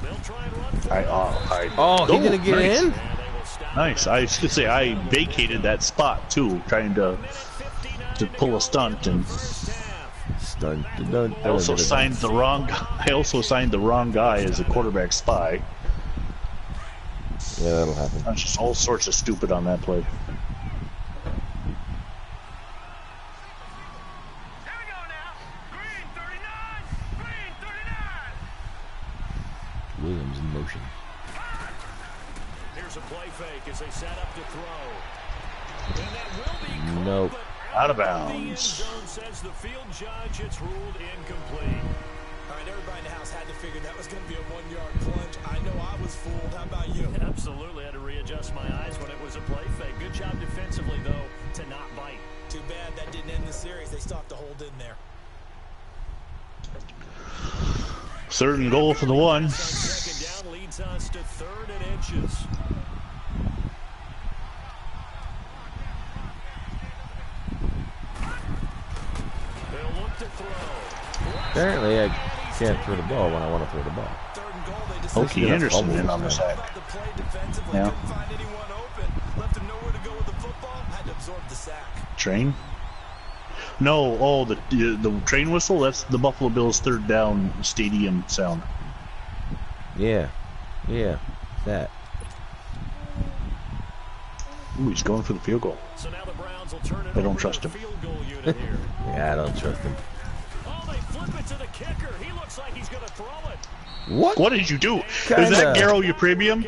[SPEAKER 3] They'll try and run.
[SPEAKER 2] He didn't get in?
[SPEAKER 1] Nice. I should say I vacated that spot too, trying to pull a stunt, and I also signed the wrong guy as a quarterback spy.
[SPEAKER 2] Yeah, that'll happen.
[SPEAKER 1] That's just all sorts of stupid on that play.
[SPEAKER 2] Williams in motion.
[SPEAKER 3] Here's a play fake as they set up to throw. And that will be caught,
[SPEAKER 2] nope.
[SPEAKER 1] Out of bounds.
[SPEAKER 3] Says the field judge, it's ruled incomplete.
[SPEAKER 4] All right, everybody in the house had to figure that was going to be a 1-yard plunge. I know I was fooled. How about you?
[SPEAKER 3] Absolutely had to readjust my eyes when it was a play fake. Good job defensively, though, to not bite.
[SPEAKER 4] Too bad that didn't end the series. They still have to hold in there.
[SPEAKER 1] 3rd and goal for the one.
[SPEAKER 3] Second down leads us to 3rd and inches. They'll look to throw.
[SPEAKER 2] Apparently, I can't throw the ball when I want to throw the ball.
[SPEAKER 1] Okie Anderson in on the sack. Yeah. Train? No, the train whistle, that's the Buffalo Bills' 3rd down stadium sound.
[SPEAKER 2] Yeah, that.
[SPEAKER 1] Ooh, he's going for the field goal.
[SPEAKER 3] So now the Browns will turn it
[SPEAKER 1] I don't trust him.
[SPEAKER 2] Yeah, I don't trust him.
[SPEAKER 3] Oh, they flip it to the kicker. He looks like he's going to throw it.
[SPEAKER 1] What did you do? Is that Garrow your premium?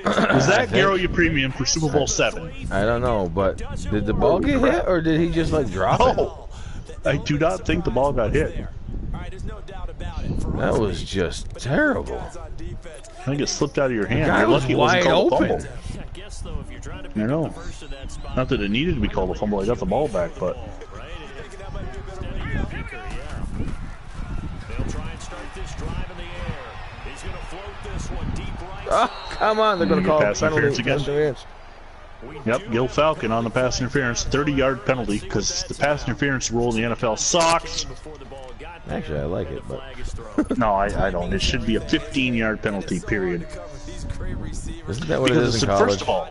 [SPEAKER 1] Was that Garrow your premium for Super Bowl 7?
[SPEAKER 2] I don't know, but did the ball get hit, or did he just drop it?
[SPEAKER 1] No, I do not think the ball got hit.
[SPEAKER 2] That was just terrible.
[SPEAKER 1] I think it slipped out of your hand.
[SPEAKER 2] The guy
[SPEAKER 1] You're
[SPEAKER 2] was
[SPEAKER 1] lucky it
[SPEAKER 2] wide
[SPEAKER 1] wasn't called a
[SPEAKER 2] open.
[SPEAKER 1] fumble.
[SPEAKER 3] I guess, though, if you're trying to
[SPEAKER 1] I know.
[SPEAKER 3] first of that
[SPEAKER 1] Not that it needed to be called a fumble. I got the ball back, but...
[SPEAKER 2] Oh, come on. They're going to call
[SPEAKER 1] pass interference again.
[SPEAKER 2] Interference.
[SPEAKER 1] Yep, Gil Falcon on the pass interference. 30-yard penalty, because the pass interference rule in the NFL sucks.
[SPEAKER 2] Actually, I like it, but...
[SPEAKER 1] No, I don't. It should be a 15-yard penalty, period.
[SPEAKER 2] Isn't that what it is in college?
[SPEAKER 1] First of all,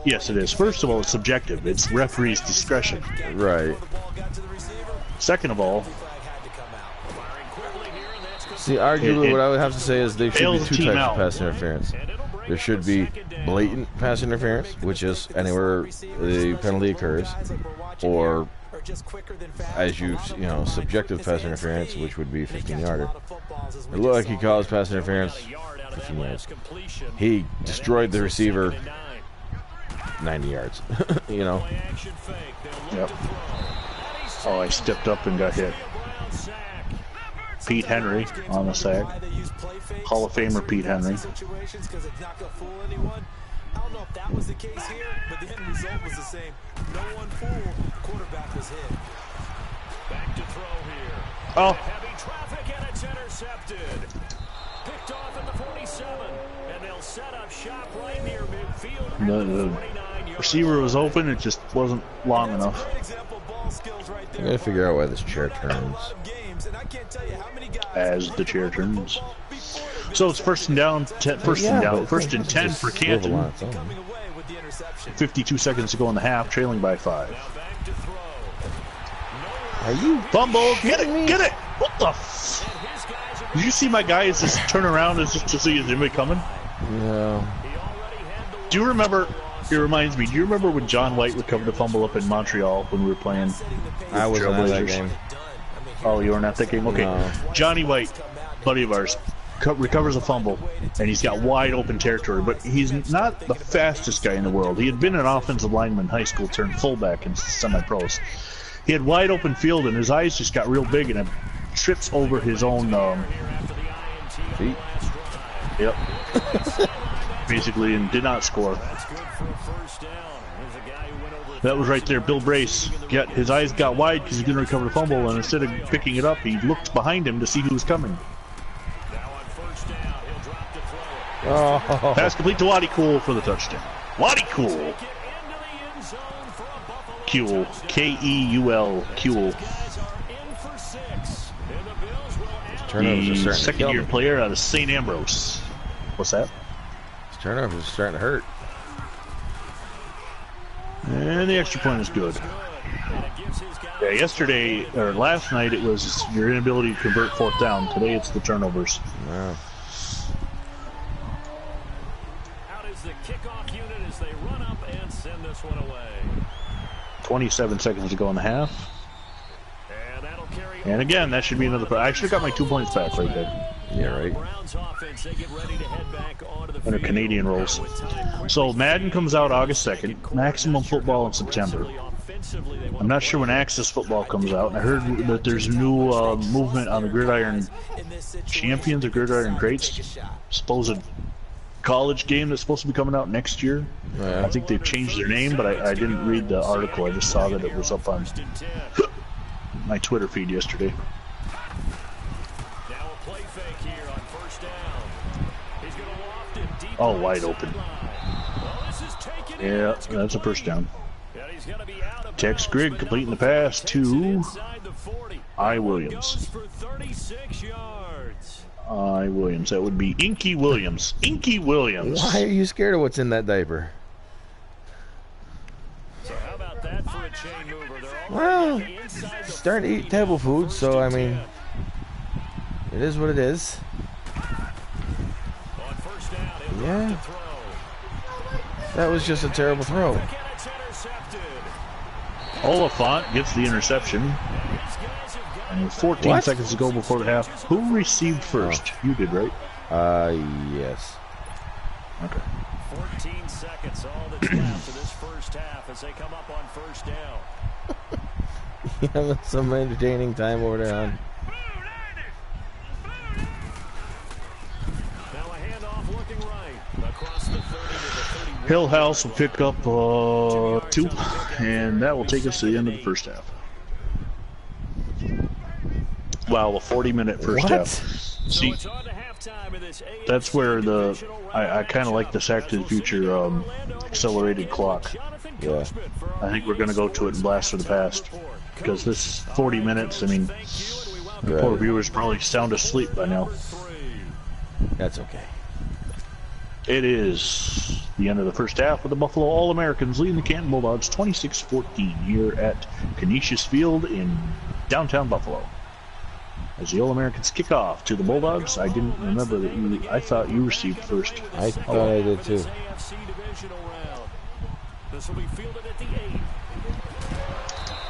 [SPEAKER 1] yes, it is. First of all, it's subjective. It's referee's discretion.
[SPEAKER 2] Right.
[SPEAKER 1] Second of all...
[SPEAKER 2] See, arguably, what I would have to say is there should be two types of pass interference. There should be blatant pass interference, which is anywhere the penalty occurs, or as you know, subjective pass interference, which would be 15-yarder. It looked like he caused pass interference, 15 yards. He destroyed the receiver, 90 yards. You know.
[SPEAKER 1] Yep. Oh, I stepped up and got hit. Pete Henry on the sack. Hall of Famer Pete Henry.
[SPEAKER 4] I don't know if that was the case here, but the end result was the same. No one fooled. Quarterback was hit.
[SPEAKER 3] Back to throw here.
[SPEAKER 1] Oh.
[SPEAKER 3] Heavy traffic and it's intercepted. Picked off at the 47, and they'll set up shop right near midfield.
[SPEAKER 1] The receiver was open, it just wasn't long enough.
[SPEAKER 2] I'm gonna figure out why this chair turns.
[SPEAKER 1] As the chair turns. So it's first and 10 for Canton. 52 seconds to go in the half, trailing by 5.
[SPEAKER 2] Are you
[SPEAKER 1] fumble? Get it! Get it! What the? Did you see my guys just turn around and just to see is anybody coming?
[SPEAKER 2] Yeah.
[SPEAKER 1] Do you remember? It reminds me. Do you remember when John White recovered a fumble up in Montreal when we were playing?
[SPEAKER 2] I wasn't at that game.
[SPEAKER 1] Oh, you weren't at that game? Okay.
[SPEAKER 2] No.
[SPEAKER 1] Johnny White, buddy of ours, recovers a fumble, and he's got wide open territory, but he's not the fastest guy in the world. He had been an offensive lineman in high school, turned fullback in semi-pros. He had wide open field, and his eyes just got real big, and it trips over his own
[SPEAKER 2] feet.
[SPEAKER 1] Yep. Basically, and did not score. That was right there. Bill Brace, his eyes got wide because he didn't recover the fumble, and instead of picking it up, he looked behind him to see who was coming.
[SPEAKER 2] Oh.
[SPEAKER 1] Pass complete to Waddy Cool for the touchdown. Waddy Cool. Kuhl. K-E-U-L. Kuhl. The second-year player out of St. Ambrose. What's that?
[SPEAKER 2] His turnovers are starting to hurt.
[SPEAKER 1] And the extra point is good. Yeah, yesterday, or last night, it was your inability to convert fourth down. Today, it's the turnovers.
[SPEAKER 2] Wow.
[SPEAKER 3] Out is the kickoff unit as they run up and send this one away.
[SPEAKER 1] 27 seconds to go in the half.
[SPEAKER 3] And that'll carry.
[SPEAKER 1] And again, that should be another. I should have got my 2 points back right there.
[SPEAKER 2] Yeah, right.
[SPEAKER 1] Under Canadian rules. So Madden comes out August 2nd. Maximum Football in September. I'm not sure when Access Football comes out. I heard that there's a new movement on the Gridiron Champions or Gridiron Greats. Supposed college game that's supposed to be coming out next year.
[SPEAKER 2] Yeah.
[SPEAKER 1] I think they've changed their name, but I didn't read the article. I just saw that it was up on my Twitter feed yesterday. Oh, wide open. Yeah, that's a first down. Tex Grigg completing the pass to I. Williams. I. Williams. That would be Inky Williams. Inky Williams.
[SPEAKER 2] Why are you scared of what's in that diaper?
[SPEAKER 3] So how about that for a chain mover?
[SPEAKER 2] Well, starting to eat table food, so I mean, it is what it is. Yeah. That was just a terrible throw.
[SPEAKER 1] Oliphant gets the interception. And 14 seconds to go before the half. Who received first? You did, right?
[SPEAKER 2] Yes.
[SPEAKER 1] Okay.
[SPEAKER 3] 14 seconds, all that's left of this first half as they come up on first down.
[SPEAKER 2] Yeah, that's some entertaining time over there, hon.
[SPEAKER 1] Hill House will pick up 2, and that will take us to the end of the first half. Wow, a 40-minute first half. See, that's where I kind of like this Back to the Future accelerated clock.
[SPEAKER 2] Yeah.
[SPEAKER 1] I think we're going to go to it and blast for the past. Because this 40 minutes, I mean, the poor viewers probably sound asleep by now.
[SPEAKER 2] That's okay.
[SPEAKER 1] It is the end of the first half with the Buffalo All-Americans leading the Caton Bulldogs 26-14 here at Canisius Field in downtown Buffalo. As the All-Americans kick off to the Bulldogs, I didn't remember that I thought you received first.
[SPEAKER 2] I thought I did too.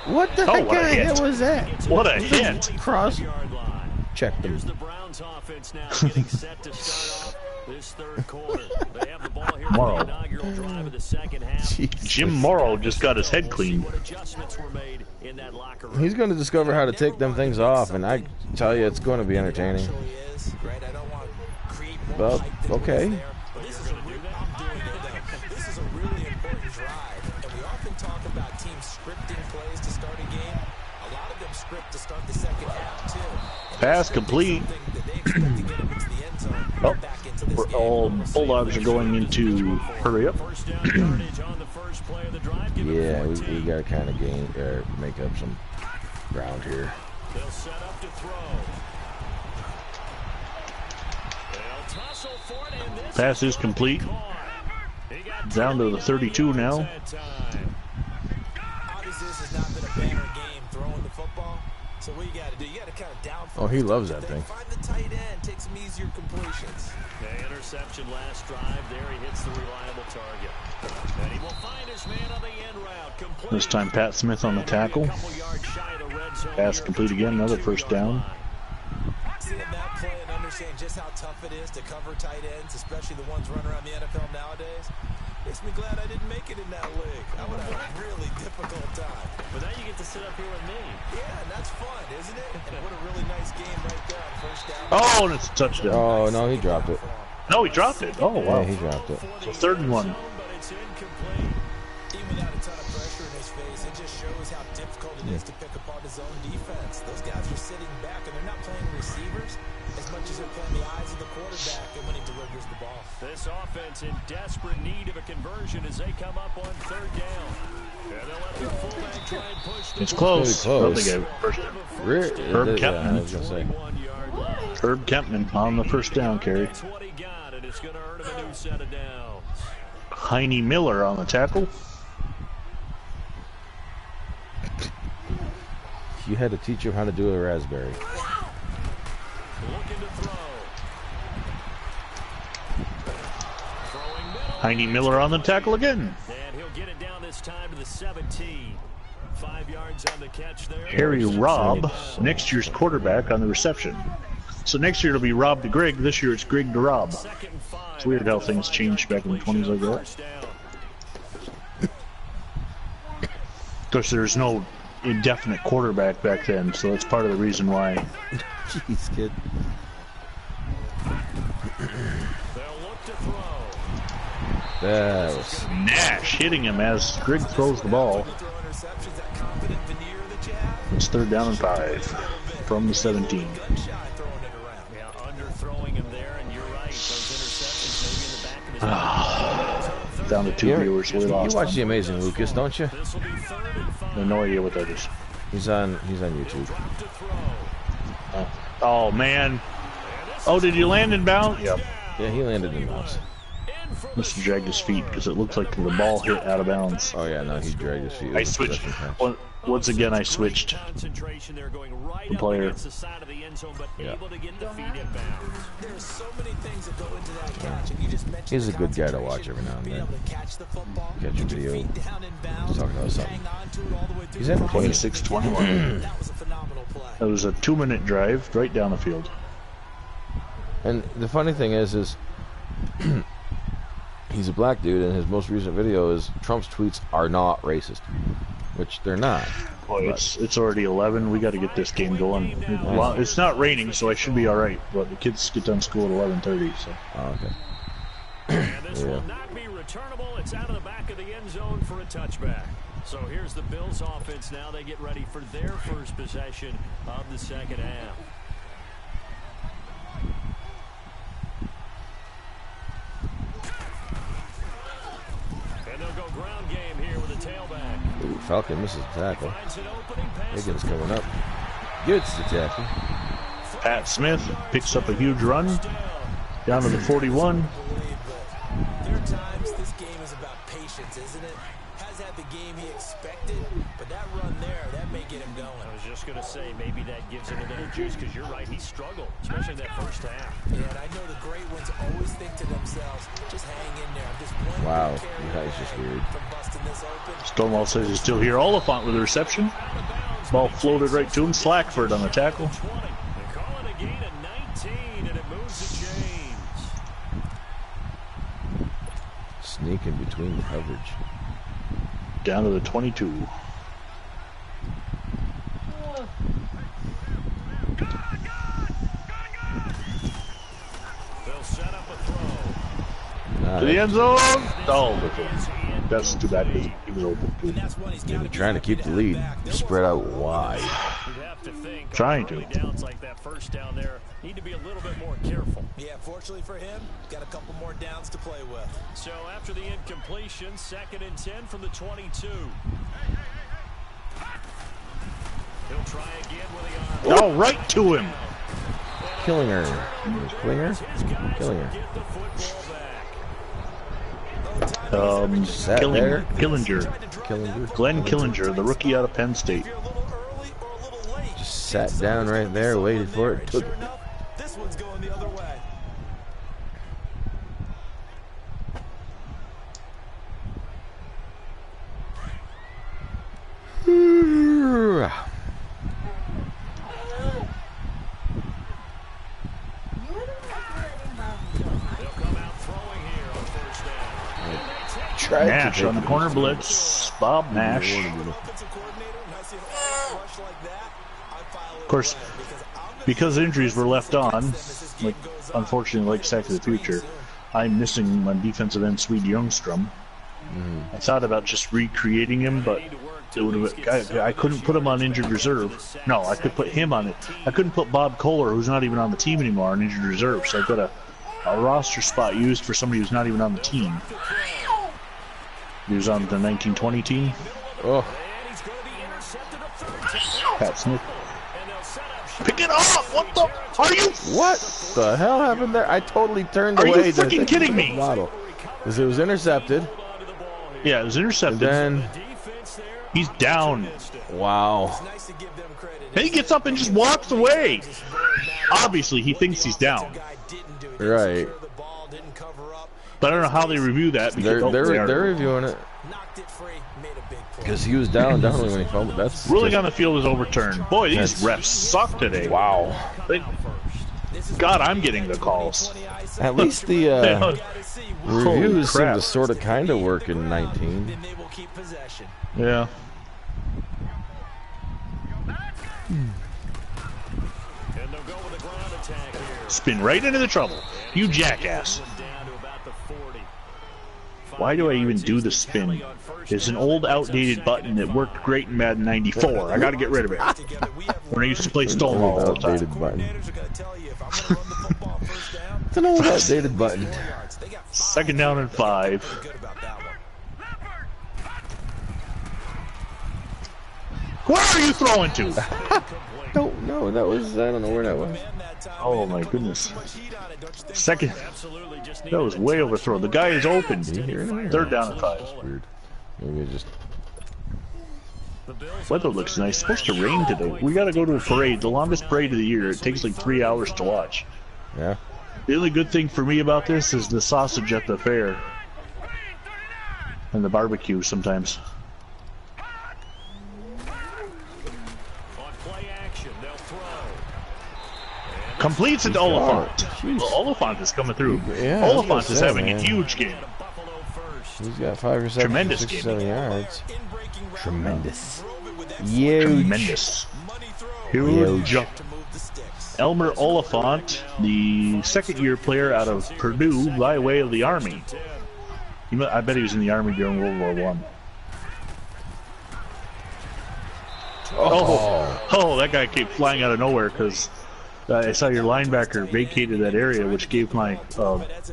[SPEAKER 2] What the heck kind of hit was that?
[SPEAKER 1] What a hit!
[SPEAKER 2] Cross. Check them.
[SPEAKER 3] The Browns offense now getting set to start off this third quarter. They have the ball here for
[SPEAKER 1] Morrow.
[SPEAKER 3] the inaugural drive of the second half.
[SPEAKER 1] Jim Morrow just got his head cleaned.
[SPEAKER 3] What adjustments were made in that locker room.
[SPEAKER 2] He's going to discover how to take them things off, and I tell you, it's going to be entertaining. Well, okay.
[SPEAKER 4] This is a really important drive, and we often talk about teams scripting plays to start a game. A lot of them script to start the second half too.
[SPEAKER 1] Pass complete. Oh, all Bulldogs are going into hurry up.
[SPEAKER 2] Yeah, we got to kind of make up some ground here.
[SPEAKER 3] They'll set up to throw. They'll tussle for it, and this
[SPEAKER 1] Pass is complete. Down to the 32 now.
[SPEAKER 4] Obviously, this has not been a banner game throwing the football. So what you got to do? You got to kind of down.
[SPEAKER 2] Oh, he loves that thing.
[SPEAKER 4] Find the tight end, take some easier completions.
[SPEAKER 3] The interception last drive. There he hits the reliable target. And he will find his man on the end route. Complete.
[SPEAKER 1] This time Pat Smith on the tackle. Pass complete again, another first down.
[SPEAKER 4] Seeing that play and understand just how tough it is to cover tight ends, especially the ones running around the NFL nowadays, makes me glad I didn't make it in that league. I would have a really difficult time.
[SPEAKER 3] But now you get to sit up here with me.
[SPEAKER 4] Yeah, and that's fun, isn't it? And what a really nice game right there on first down.
[SPEAKER 1] Oh, and it's a touchdown.
[SPEAKER 2] Oh, no, he dropped it.
[SPEAKER 1] No, he dropped it. Oh, wow.
[SPEAKER 2] Yeah, he dropped it.
[SPEAKER 1] So 3rd and 1.
[SPEAKER 3] But it's incomplete.
[SPEAKER 4] Even without a ton of pressure in his face, it just shows how difficult it is to pick apart his own defense. Those guys are sitting back, and they're not playing receivers as much as they're playing the eyes of the quarterback and when he delivers the ball.
[SPEAKER 3] This offense in desperate need of a conversion as they come up on 3rd down. And they'll let their fullback try and push the
[SPEAKER 1] It's close.
[SPEAKER 2] Really close.
[SPEAKER 1] I don't think I first.
[SPEAKER 2] Herb
[SPEAKER 1] Kempman.
[SPEAKER 2] I was going to say.
[SPEAKER 1] Herb Kempman on the first down carry.
[SPEAKER 3] That's what he got, and it's going to earn him a new set of downs.
[SPEAKER 1] Heine Miller on the tackle.
[SPEAKER 2] You had to teach him how to do a raspberry.
[SPEAKER 3] Looking to throw.
[SPEAKER 1] Heine Miller on the tackle again.
[SPEAKER 3] And he'll get it down this time to the 17. 5 yards on the catch there.
[SPEAKER 1] Harry Robb, next year's quarterback, on the reception. So next year it'll be Rob to Greg. This year it's Greg to Rob. It's weird how things changed back in the 20s like that. Of course, there's no indefinite quarterback back then, so that's part of the reason why.
[SPEAKER 2] Jeez, kid.
[SPEAKER 3] They'll look to throw.
[SPEAKER 2] That was
[SPEAKER 1] Nash hitting him as Greg throws the ball. It's 3rd down and 5 from the 17.
[SPEAKER 3] Yeah, underthrowing him there, and you're right. Those interceptions maybe in the back of his
[SPEAKER 1] Down to 2 viewers. We lost.
[SPEAKER 2] You watch The Amazing Lucas, don't you?
[SPEAKER 3] This will be 3rd and 5.
[SPEAKER 1] I have no idea what that is.
[SPEAKER 2] He's on YouTube.
[SPEAKER 3] To throw.
[SPEAKER 1] Oh, man. Oh, did you land in bounds? Yep.
[SPEAKER 2] Yeah, he landed in bounds.
[SPEAKER 1] Must have dragged his feet because it looked like the ball hit out of bounds.
[SPEAKER 2] Oh yeah, no, he dragged his feet.
[SPEAKER 1] I switched. Once again, I switched
[SPEAKER 3] Concentration there, going right
[SPEAKER 1] the
[SPEAKER 3] up
[SPEAKER 1] player.
[SPEAKER 3] against the side of the end zone, but
[SPEAKER 2] Yeah.
[SPEAKER 3] able to get the feet in bounds.
[SPEAKER 4] There's so many things that go into that catch, and you just mentioned
[SPEAKER 2] He's a
[SPEAKER 4] the
[SPEAKER 2] good guy to watch
[SPEAKER 4] concentration,
[SPEAKER 2] every now and
[SPEAKER 4] being
[SPEAKER 2] then.
[SPEAKER 4] able to catch the football,
[SPEAKER 2] Catch a
[SPEAKER 4] get your
[SPEAKER 2] video.
[SPEAKER 4] feet down in bounds,
[SPEAKER 2] He's talking about something.
[SPEAKER 4] hang on to it all the way through
[SPEAKER 2] He's
[SPEAKER 4] the process.
[SPEAKER 2] entertaining.
[SPEAKER 1] 26-21.
[SPEAKER 4] That was a phenomenal play.
[SPEAKER 1] That was a 2-minute drive right down the field.
[SPEAKER 2] And the funny thing is he's a black dude, and his most recent video is Trump's tweets are not racist, which they're not.
[SPEAKER 1] Boy, it's already 11. We got to get this game going. It's not raining, so I should be all right. But the kids get done school at 11:30. So.
[SPEAKER 2] Oh, okay.
[SPEAKER 3] And this
[SPEAKER 2] Yeah.
[SPEAKER 3] will not be returnable it's out of the back of the end zone for a touchback. So here's the Bills offense now. They get ready for their first possession of the second half. And they'll go ground game here with a tailback.
[SPEAKER 2] Ooh, Falcon misses the tackle. Higgins coming up. Gets the tackle.
[SPEAKER 1] Pat Smith picks up a huge run down to the 41.
[SPEAKER 4] There are times this game is about patience, isn't it? Has had the game he expected, but that run there, that may get him going.
[SPEAKER 3] I was just going to say, maybe that gives him a little juice, because you're right, he struggled, especially in that first half.
[SPEAKER 4] Yeah, and I know the great ones always think to themselves, just hang in there. I'm just one
[SPEAKER 2] Wow,
[SPEAKER 4] carry
[SPEAKER 2] that is just weird.
[SPEAKER 4] from busting this open.
[SPEAKER 1] Stonewall says he's still here. Oliphant with the reception. Ball floated right to him. Slackford on the tackle.
[SPEAKER 3] They call it a gain of 19, and it moves the chains.
[SPEAKER 2] Sneaking between the coverage.
[SPEAKER 1] Down to the 22.
[SPEAKER 3] They'll set up a throw.
[SPEAKER 1] To the end zone. Oh, that's too bad. He was open too.
[SPEAKER 2] They're trying to keep the lead spread out wide.
[SPEAKER 3] You'd have to think
[SPEAKER 1] Trying to.
[SPEAKER 3] downs like that first down there need to be a little bit more careful.
[SPEAKER 4] Yeah, fortunately for him, got a couple more downs to play with.
[SPEAKER 3] So after the incompletion, 2nd and 10 from the 22. He'll try again with the arm.
[SPEAKER 1] Oh, right to him.
[SPEAKER 2] Killing her. Klinger? Killing her.
[SPEAKER 3] Get the football back.
[SPEAKER 1] Killinger. Glenn Killinger, the rookie out of Penn State.
[SPEAKER 2] Just sat down right there, waited for it, took it.
[SPEAKER 4] This one's going the other way.
[SPEAKER 1] Nash on the corner blitz. Bob Nash. Of course, because injuries were left on, like unfortunately like Sack of the Future, I'm missing my defensive end Swede Youngstrom. I thought about just recreating him, but it would have, I couldn't put him on injured reserve. No, I could put him on it. I couldn't put Bob Kohler, who's not even on the team anymore, on injured reserve. So I've got a roster spot used for somebody who's not even on the team. He was on the 1920 team.
[SPEAKER 2] Oh.
[SPEAKER 1] Pat Smith. Pick it up! What the? Are you?
[SPEAKER 2] What the hell happened there? I totally turned
[SPEAKER 1] Are
[SPEAKER 2] away.
[SPEAKER 1] You freaking kidding me?
[SPEAKER 2] Because it was intercepted.
[SPEAKER 1] Yeah, it was intercepted.
[SPEAKER 2] And then
[SPEAKER 1] he's down.
[SPEAKER 2] Wow.
[SPEAKER 1] And he gets up and just walks away. Obviously, he thinks he's down.
[SPEAKER 2] Right.
[SPEAKER 1] But I don't know how they review that. Because
[SPEAKER 2] they're reviewing it. Because he was down when he fumbled. That's
[SPEAKER 1] ruling on the field is overturned. Boy, these refs suck today.
[SPEAKER 2] Wow.
[SPEAKER 1] God, I'm getting the calls.
[SPEAKER 2] At least the reviews seem to sort of kind of work in 19.
[SPEAKER 1] Yeah. Spin right into the trouble. You jackass. Why do I even do the spin? It's an old, outdated button that worked great in Madden 94. I gotta get rid of it. When I used to play Stonewall all the time.
[SPEAKER 2] Outdated button. It's an old, outdated button.
[SPEAKER 1] 2nd down and 5. Where are you throwing to?
[SPEAKER 2] Don't know. That was, I don't know where that was.
[SPEAKER 1] Oh my goodness. Second. That was way overthrown. The guy is open. 3rd down and 5.
[SPEAKER 2] Weird. Maybe it just.
[SPEAKER 1] Weather looks nice. It's supposed to rain today. We gotta go to a parade, the longest parade of the year. It takes like 3 hours to watch.
[SPEAKER 2] Yeah.
[SPEAKER 1] The only good thing for me about this is the sausage at the fair. And the barbecue sometimes. Completes it to Oliphant. Oliphant is coming through.
[SPEAKER 2] Yeah,
[SPEAKER 1] Oliphant is having a huge game.
[SPEAKER 2] He's got 5 receptions,
[SPEAKER 1] Tremendous
[SPEAKER 2] 67 yards. Tremendous.
[SPEAKER 1] Huge. Tremendous. Huge. Elmer Oliphant, the 2nd-year player out of Purdue by way of the Army. I bet he was in the Army during World War One. Oh, that guy came flying out of nowhere because I saw your linebacker vacated that area, which gave my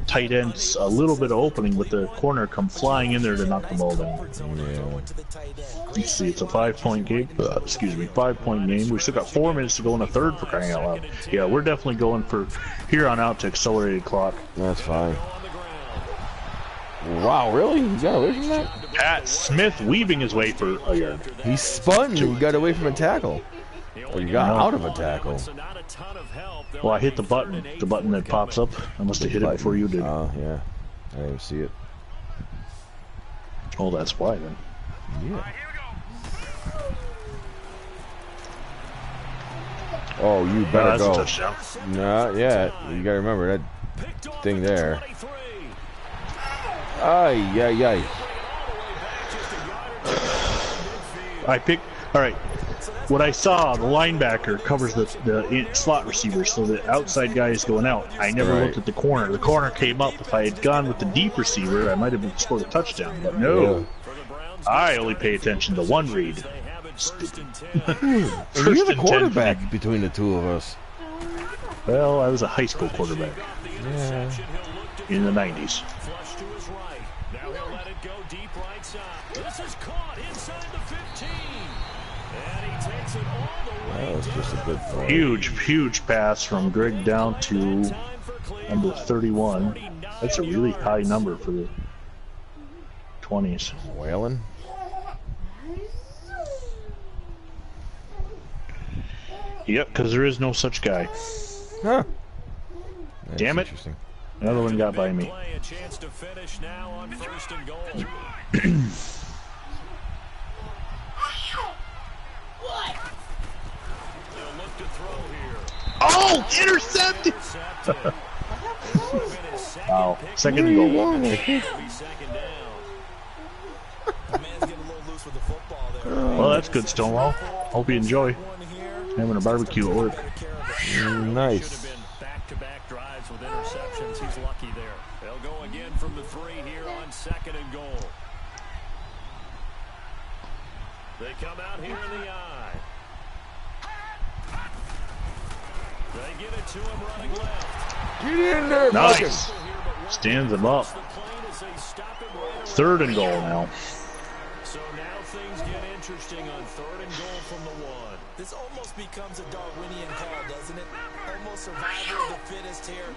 [SPEAKER 1] tight ends a little bit of opening, with the corner come flying in there to knock the ball down.
[SPEAKER 2] Yeah.
[SPEAKER 1] You see, it's a 5-point game. 5-point game. We still got 4 minutes to go in the third, for crying out loud. Yeah, we're definitely going for here on out to accelerated clock.
[SPEAKER 2] That's fine. Wow, really? You got away from that?
[SPEAKER 1] Pat Smith weaving his way for a yard.
[SPEAKER 2] He spun you. You got away from a tackle. Or you got out of a tackle.
[SPEAKER 1] Well, I hit the button that pops up. I must have hit it before you did.
[SPEAKER 2] Oh, yeah. I didn't even see it.
[SPEAKER 1] Oh, that's why then.
[SPEAKER 2] Yeah. Oh, you better go.
[SPEAKER 1] That's a touchdown.
[SPEAKER 2] Not yet. You gotta remember that thing there. Ay, ay, ay.
[SPEAKER 1] I picked. All right. What I saw, the linebacker covers the slot receiver, so the outside guy is going out. I never looked at the corner. The corner came up. If I had gone with the deep receiver, I might have scored a touchdown. But no, I only pay attention to one read. Stupid.
[SPEAKER 2] And you're the quarterback between the two of us.
[SPEAKER 1] Well, I was a high school quarterback.
[SPEAKER 2] Yeah.
[SPEAKER 1] In the 90s.
[SPEAKER 3] Now he'll let it go deep right side. This is caught inside the 15. And he takes it all the way.
[SPEAKER 2] That was just a good throw.
[SPEAKER 1] Huge pass from Greg down to number 31. That's a really high number for the 20s.
[SPEAKER 2] Whalen.
[SPEAKER 1] Yep, because there is no such guy.
[SPEAKER 2] Huh.
[SPEAKER 1] Damn it.
[SPEAKER 2] Interesting.
[SPEAKER 1] Another one got by me.
[SPEAKER 3] A chance to finish now on 1st and goal.
[SPEAKER 1] Oh, intercepted! Wow, 2nd and goal. Well, that's good, Stonewall. Hope you enjoy having a barbecue at work.
[SPEAKER 2] Nice.
[SPEAKER 3] Back-to-back drives with interceptions. He's lucky there. They'll go again from the 3 here on 2nd and goal. They come out here in the eye. They get it to him running left.
[SPEAKER 2] Get in there,
[SPEAKER 1] nice. Stands him up. 3rd and goal now.
[SPEAKER 3] So now things get interesting on 3rd and goal from the 1.
[SPEAKER 4] This almost becomes a Darwinian call, doesn't it? Almost survival of the fittest here.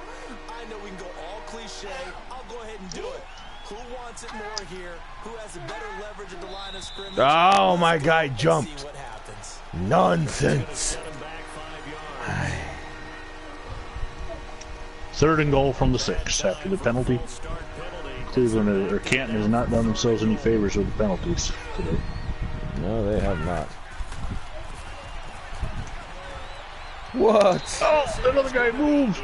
[SPEAKER 4] I know we can go all cliche. I'll go ahead and do it. Who wants it more here? Who has a better leverage at the line of scrimmage?
[SPEAKER 2] Oh, my guy jumped. Nonsense.
[SPEAKER 1] 3rd and goal from the 6 after the penalty. Cleveland or Canton has not done themselves any favors with the penalties today.
[SPEAKER 2] No, they have not. What?
[SPEAKER 1] Oh, another guy moved.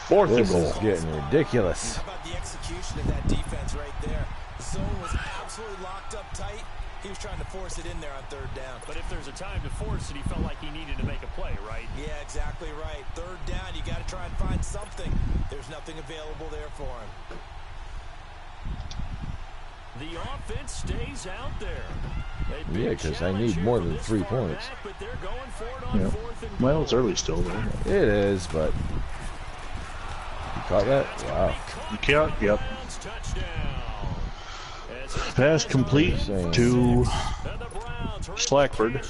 [SPEAKER 1] 4th and goal.
[SPEAKER 2] This is getting ridiculous.
[SPEAKER 4] How about the execution of that defense right there? The zone was absolutely locked up tight. He was trying to force it in there on 3rd down.
[SPEAKER 3] But if there's a time to force it, he felt like he needed to make a play, right?
[SPEAKER 4] Yeah, exactly right. 3rd down, you got to try and find something. There's nothing available there for him.
[SPEAKER 3] The offense stays out there.
[SPEAKER 2] Yeah, because I need more than 3 points.
[SPEAKER 1] Yeah. Well, it's early still, though.
[SPEAKER 2] It is, but you caught that? Wow.
[SPEAKER 1] You caught? Yep. Pass complete to Slackford.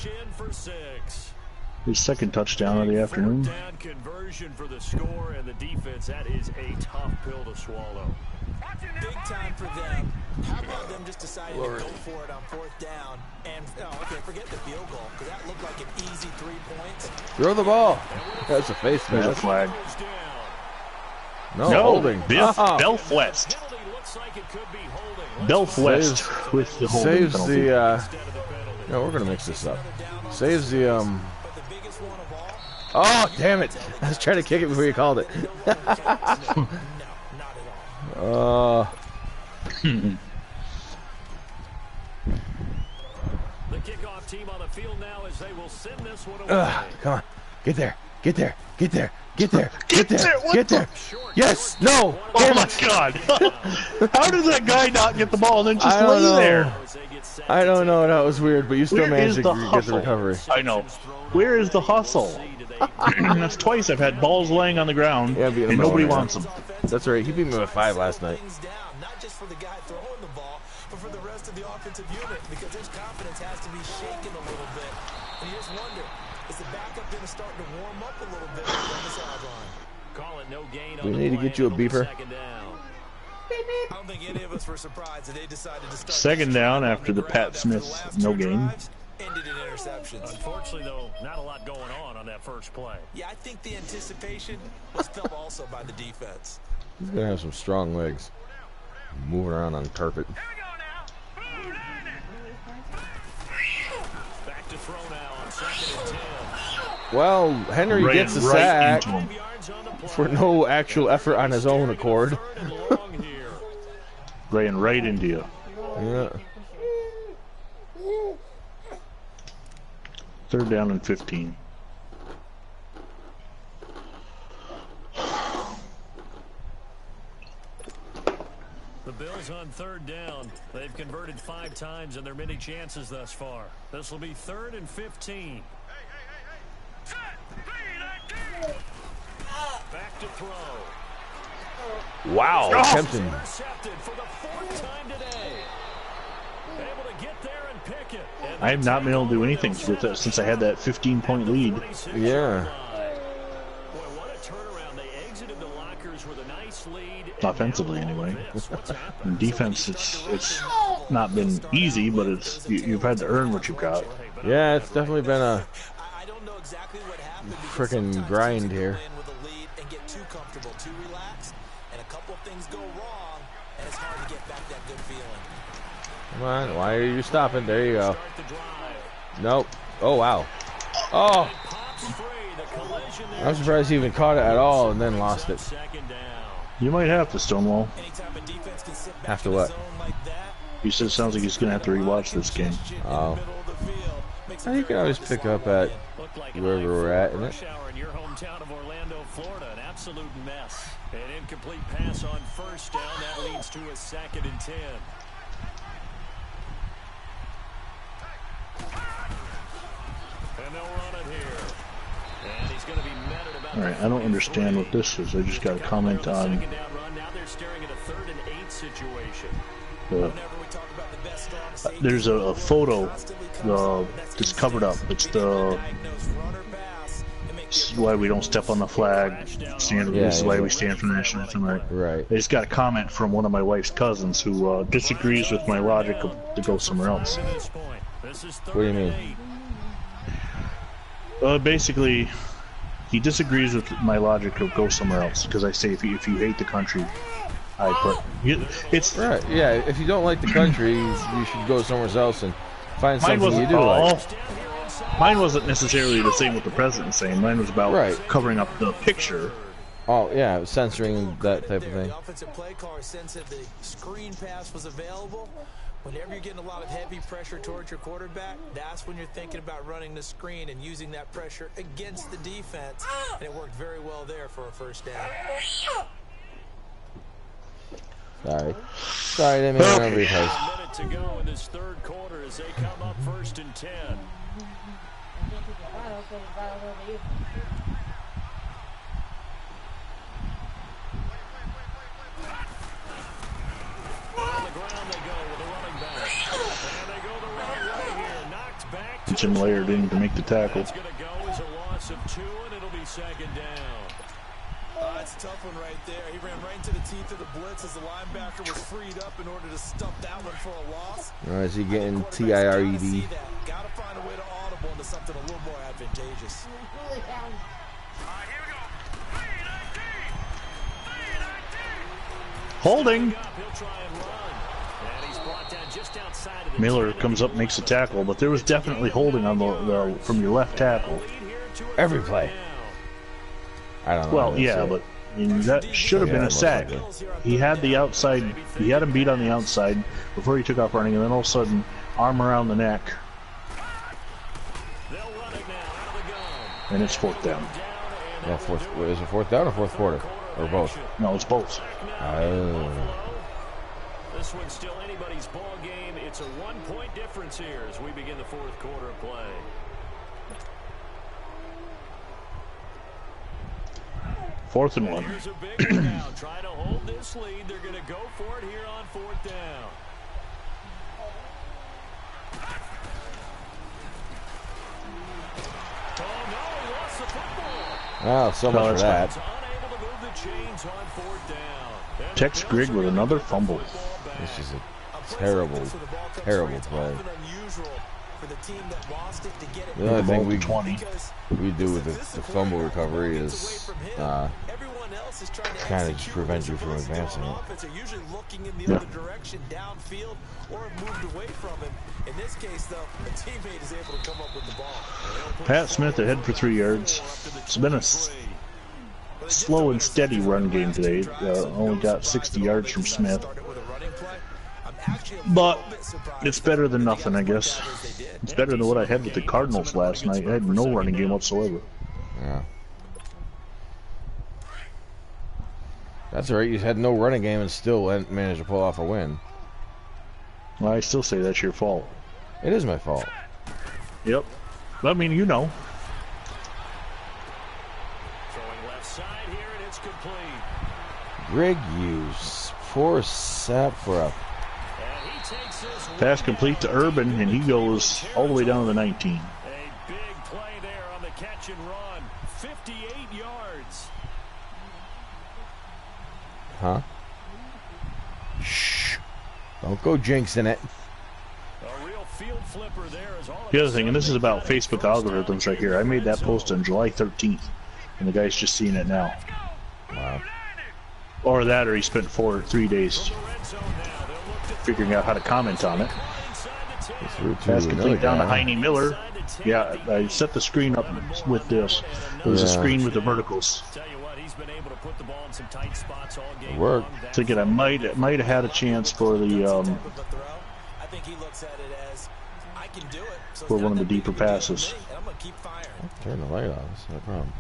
[SPEAKER 1] His 2nd touchdown of the afternoon.
[SPEAKER 3] Conversion for the score and the defense. That is a tough pill to swallow.
[SPEAKER 4] Big time for them. How about them just deciding to go for it on 4th down? And, okay, forget the field goal, because that looked like an easy 3 points.
[SPEAKER 2] Throw the ball. That's a face
[SPEAKER 1] There's a
[SPEAKER 2] mask.
[SPEAKER 1] flag.
[SPEAKER 2] No, holding.
[SPEAKER 1] Belfwest. Belfwest with the holding
[SPEAKER 2] Saves
[SPEAKER 1] penalty.
[SPEAKER 2] the, no, we're going to mix this up. Saves the, oh, damn it. I was trying to kick it before you called it.
[SPEAKER 3] The kickoff team on the field now as they will send this one away.
[SPEAKER 2] Come on. Get there. Get there. Get there. Get there. Get there.
[SPEAKER 1] What
[SPEAKER 2] Get
[SPEAKER 1] the-
[SPEAKER 2] there. Yes. No.
[SPEAKER 1] Oh my God! How did that guy not get the ball and then just
[SPEAKER 2] I don't
[SPEAKER 1] lay
[SPEAKER 2] know.
[SPEAKER 1] there?
[SPEAKER 2] I don't know. That was weird, but you still
[SPEAKER 1] Where
[SPEAKER 2] managed
[SPEAKER 1] is
[SPEAKER 2] to
[SPEAKER 1] the
[SPEAKER 2] get
[SPEAKER 1] hustle?
[SPEAKER 2] the recovery.
[SPEAKER 1] I know. Where is the hustle? That's twice I've had balls laying on the ground
[SPEAKER 2] Yeah, beat him
[SPEAKER 1] and
[SPEAKER 2] by
[SPEAKER 1] nobody
[SPEAKER 2] one, yeah.
[SPEAKER 1] wants them.
[SPEAKER 2] That's right. He beat me with 5 last night.
[SPEAKER 4] Not just for the guy throwing the ball, but for the rest of the offensive unit, because his confidence has to be shaken a little bit. And you just wonder, is the backup going to start to warm up a little bit on the sideline?
[SPEAKER 3] Call it no gain
[SPEAKER 2] We
[SPEAKER 3] on
[SPEAKER 2] need
[SPEAKER 3] the
[SPEAKER 2] to
[SPEAKER 3] play,
[SPEAKER 2] get you a
[SPEAKER 3] it'll be
[SPEAKER 2] beeper.
[SPEAKER 3] second down.
[SPEAKER 4] I don't think any of us were surprised that they decided to start
[SPEAKER 1] Second down after the Pat Smith no gain.
[SPEAKER 4] ended in interceptions.
[SPEAKER 3] Unfortunately, though, not a lot going on that first play.
[SPEAKER 4] Yeah, I think the anticipation was felt also by the defense.
[SPEAKER 2] He's going to have some strong legs. Moving around on carpet.
[SPEAKER 3] Back to throw now on 2nd and 10.
[SPEAKER 2] Well, Henry
[SPEAKER 1] Ran
[SPEAKER 2] gets a
[SPEAKER 1] right
[SPEAKER 2] sack
[SPEAKER 1] into him.
[SPEAKER 3] Yards on the play.
[SPEAKER 2] for no actual effort on his own accord.
[SPEAKER 3] Third and long here.
[SPEAKER 1] Ran right into you.
[SPEAKER 2] Yeah.
[SPEAKER 1] 3rd down and 15.
[SPEAKER 3] The Bills on 3rd down. They've converted 5 times in their many chances thus far. This will be 3rd and 15. Back to throw.
[SPEAKER 2] Wow. Tempting.
[SPEAKER 3] Intercepted for the 4th time today. Able to get there and pick it. And
[SPEAKER 1] I have not been able to do anything with it since I had that 15-point lead.
[SPEAKER 2] Yeah.
[SPEAKER 3] Boy, what a turnaround. They exited the lockers with a nice lead.
[SPEAKER 1] Offensively, anyway.
[SPEAKER 3] What's happened?
[SPEAKER 1] In defense, it's not been easy, but it's you've had to earn what you've got.
[SPEAKER 2] Yeah, it's definitely been a
[SPEAKER 4] I don't know exactly what happened.
[SPEAKER 2] frickin' grind here.
[SPEAKER 4] With a lead and get too comfortable, too relaxed, and a couple of things go wrong, and it's hard to get back that good feeling.
[SPEAKER 2] Come on, why are you stopping? There you go.
[SPEAKER 3] Start the drive.
[SPEAKER 2] Nope. Oh, wow. Oh,
[SPEAKER 3] Pops free. The collision there.
[SPEAKER 2] I'm surprised he even caught it at all and then lost it.
[SPEAKER 3] 2nd down.
[SPEAKER 1] You might have to, Stonewall.
[SPEAKER 4] Anytime a defense can sit back
[SPEAKER 2] After
[SPEAKER 4] in
[SPEAKER 2] what?
[SPEAKER 4] the zone like that,
[SPEAKER 1] He said it sounds like he's going to have to rewatch this game.
[SPEAKER 2] Oh.
[SPEAKER 4] middle of the field, makes it
[SPEAKER 2] You can
[SPEAKER 4] very
[SPEAKER 2] always
[SPEAKER 4] hard to
[SPEAKER 2] pick
[SPEAKER 4] slide
[SPEAKER 2] up at
[SPEAKER 3] Looked like an
[SPEAKER 2] wherever we're at, isn't
[SPEAKER 3] rush
[SPEAKER 2] it?
[SPEAKER 3] hour in your hometown of Orlando, Florida. An absolute mess. An incomplete pass on 1st down. That leads to a 2nd and 10. And they'll run it here. And he's going to be met at about
[SPEAKER 1] All right, I don't understand what this is. I just got a comment on
[SPEAKER 3] 2nd down run. Now they're staring at a 3rd and 8 situation.
[SPEAKER 1] the.
[SPEAKER 4] whenever we talk about the best strong safety,
[SPEAKER 1] There's a photo that's covered up. It's the
[SPEAKER 4] diagnose run or pass and make
[SPEAKER 1] this is why we don't step on the flag. Stand.
[SPEAKER 2] Yeah,
[SPEAKER 1] This is why
[SPEAKER 2] yeah.
[SPEAKER 1] we stand for the national anthem. Right.
[SPEAKER 2] Right.
[SPEAKER 1] I just got a comment from one of my wife's cousins who disagrees with my logic to go somewhere else.
[SPEAKER 3] To this point. This is
[SPEAKER 2] What do you
[SPEAKER 3] 3rd
[SPEAKER 2] mean?
[SPEAKER 3] and 8.
[SPEAKER 1] Basically, he disagrees with my logic to go somewhere else because I say if you hate the country, I put it's.
[SPEAKER 2] Right. Yeah, if you don't like the country, you should go somewhere else and find
[SPEAKER 1] Mine
[SPEAKER 2] something you
[SPEAKER 1] wasn't
[SPEAKER 2] do like.
[SPEAKER 1] Mine wasn't necessarily the same what the president saying. Mine was about
[SPEAKER 2] Right.
[SPEAKER 1] covering up the picture.
[SPEAKER 2] Oh, yeah, censoring that type of thing.
[SPEAKER 4] The offensive play caller sense that the screen pass was available. Whenever you're getting a lot of heavy pressure towards your quarterback, that's when you're thinking about running the screen and using that pressure against the defense. And it worked very well there for a 1st down.
[SPEAKER 2] Sorry. Sorry, didn't mean to remember your house.
[SPEAKER 3] A minute to go in this 3rd quarter as they come up 1st and 10. On the ground they go with a running back. And they go the wrong way here. Knocked back to
[SPEAKER 1] Jim Layer didn't even make the tackle.
[SPEAKER 3] It's going to go as a loss of 2, and it'll be 2nd down.
[SPEAKER 4] That's a tough one right there. He ran right into the teeth of the blitz as the linebacker was freed up in order to stuff that one for a loss.
[SPEAKER 2] Is he getting
[SPEAKER 4] Quarterback's gotta see
[SPEAKER 2] TIRED?
[SPEAKER 4] that. Gotta find a way to audible into something a little more advantageous.
[SPEAKER 1] Holding.
[SPEAKER 3] He'll try and run. And he's brought down just outside of the
[SPEAKER 1] Miller comes up, makes a tackle, but there was definitely holding on the from your left tackle.
[SPEAKER 3] lead here to a
[SPEAKER 2] Every
[SPEAKER 3] 3rd
[SPEAKER 2] play.
[SPEAKER 3] down.
[SPEAKER 2] I don't know.
[SPEAKER 1] Well, yeah, but I mean, that should have been a sack. He had the outside. He had him beat on the outside before he took off running, and then all of a sudden, arm around the neck.
[SPEAKER 3] They'll run it now out of the gun.
[SPEAKER 1] And it's 4th down.
[SPEAKER 2] Yeah, is it 4th down or 4th quarter? Or both?
[SPEAKER 1] No, it's both.
[SPEAKER 3] This one's still anybody's ball game. It's a 1-point difference here as we begin the 4th quarter of play.
[SPEAKER 1] Fourth and 1.
[SPEAKER 3] Here's a big one now. Trying to hold this lead. They're going to go for it here on 4th down. Oh, no, he lost the football.
[SPEAKER 2] Oh, so much for that.
[SPEAKER 3] Unable to move the chains on 4th down.
[SPEAKER 1] Tex Grigg with another fumble.
[SPEAKER 2] This is a terrible, terrible play. The only thing we do with the fumble recovery is kind of just prevent you from advancing it.
[SPEAKER 1] Yeah. Pat Smith ahead for 3 yards. It's been a slow and steady run game today. Only got 60 yards from Smith. But it's better than nothing, I guess. It's better than what I had with the Cardinals last night. I had no running game whatsoever.
[SPEAKER 2] Yeah. That's all right. You had no running game and still managed to pull off a win.
[SPEAKER 1] Well, I still say that's your fault.
[SPEAKER 2] It is my fault.
[SPEAKER 1] Yep. I mean, you know.
[SPEAKER 3] Throwing left side here, and it's complete.
[SPEAKER 2] Grigg, you poor sap for a
[SPEAKER 1] pass complete to Urban, and he goes all the way down to the 19.
[SPEAKER 3] A big play there on the catch and run. 58 yards.
[SPEAKER 2] Huh? Shh. Don't go jinxing it.
[SPEAKER 3] A real field flipper there is all.
[SPEAKER 1] The other thing, and this is about Facebook algorithms right here. I made that post on July 13th, and the guy's just seeing it now.
[SPEAKER 2] Wow.
[SPEAKER 1] Or that, or he spent 3 days figuring out how to comment on it. Pass complete down to Heine Miller. Yeah, I set the screen up with this. It was a screen with the verticals.
[SPEAKER 2] It worked.
[SPEAKER 1] Thinking I might have had a chance for the for one of the deeper passes.
[SPEAKER 2] Turn the light off. It's no problem.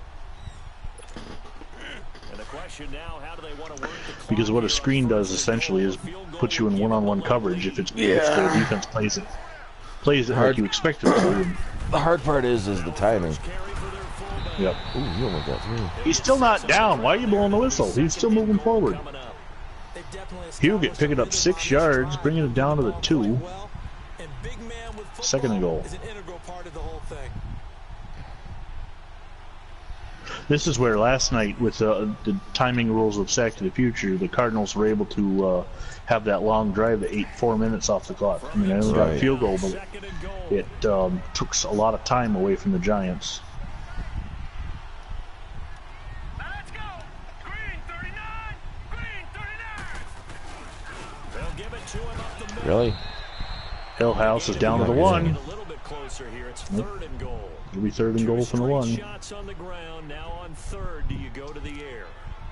[SPEAKER 1] Because what a screen does essentially is put you in one-on-one coverage if the defense plays it like you expect it to.
[SPEAKER 2] The hard part is the timing.
[SPEAKER 1] Yep.
[SPEAKER 2] Ooh, you almost got through.
[SPEAKER 1] He's still not down. Why are you blowing the whistle? He's still moving forward. Huget picking up 6 yards, bringing it down to the 2. 2nd and goal. This is where last night, with the timing rules of Sack to the Future, the Cardinals were able to have that long drive that ate 4 minutes off the clock. I mean, I only got a field goal, but it took a lot of time away from the Giants.
[SPEAKER 3] Let's go! Green 39! They'll give it to him up the middle.
[SPEAKER 2] Really?
[SPEAKER 1] Hillhouse is down to the 1.
[SPEAKER 3] A little bit closer here. It's 3rd and goal.
[SPEAKER 1] It'll be 3rd and goal from the 1.
[SPEAKER 3] Shots on the ground. Now on 3rd, do you go to the air?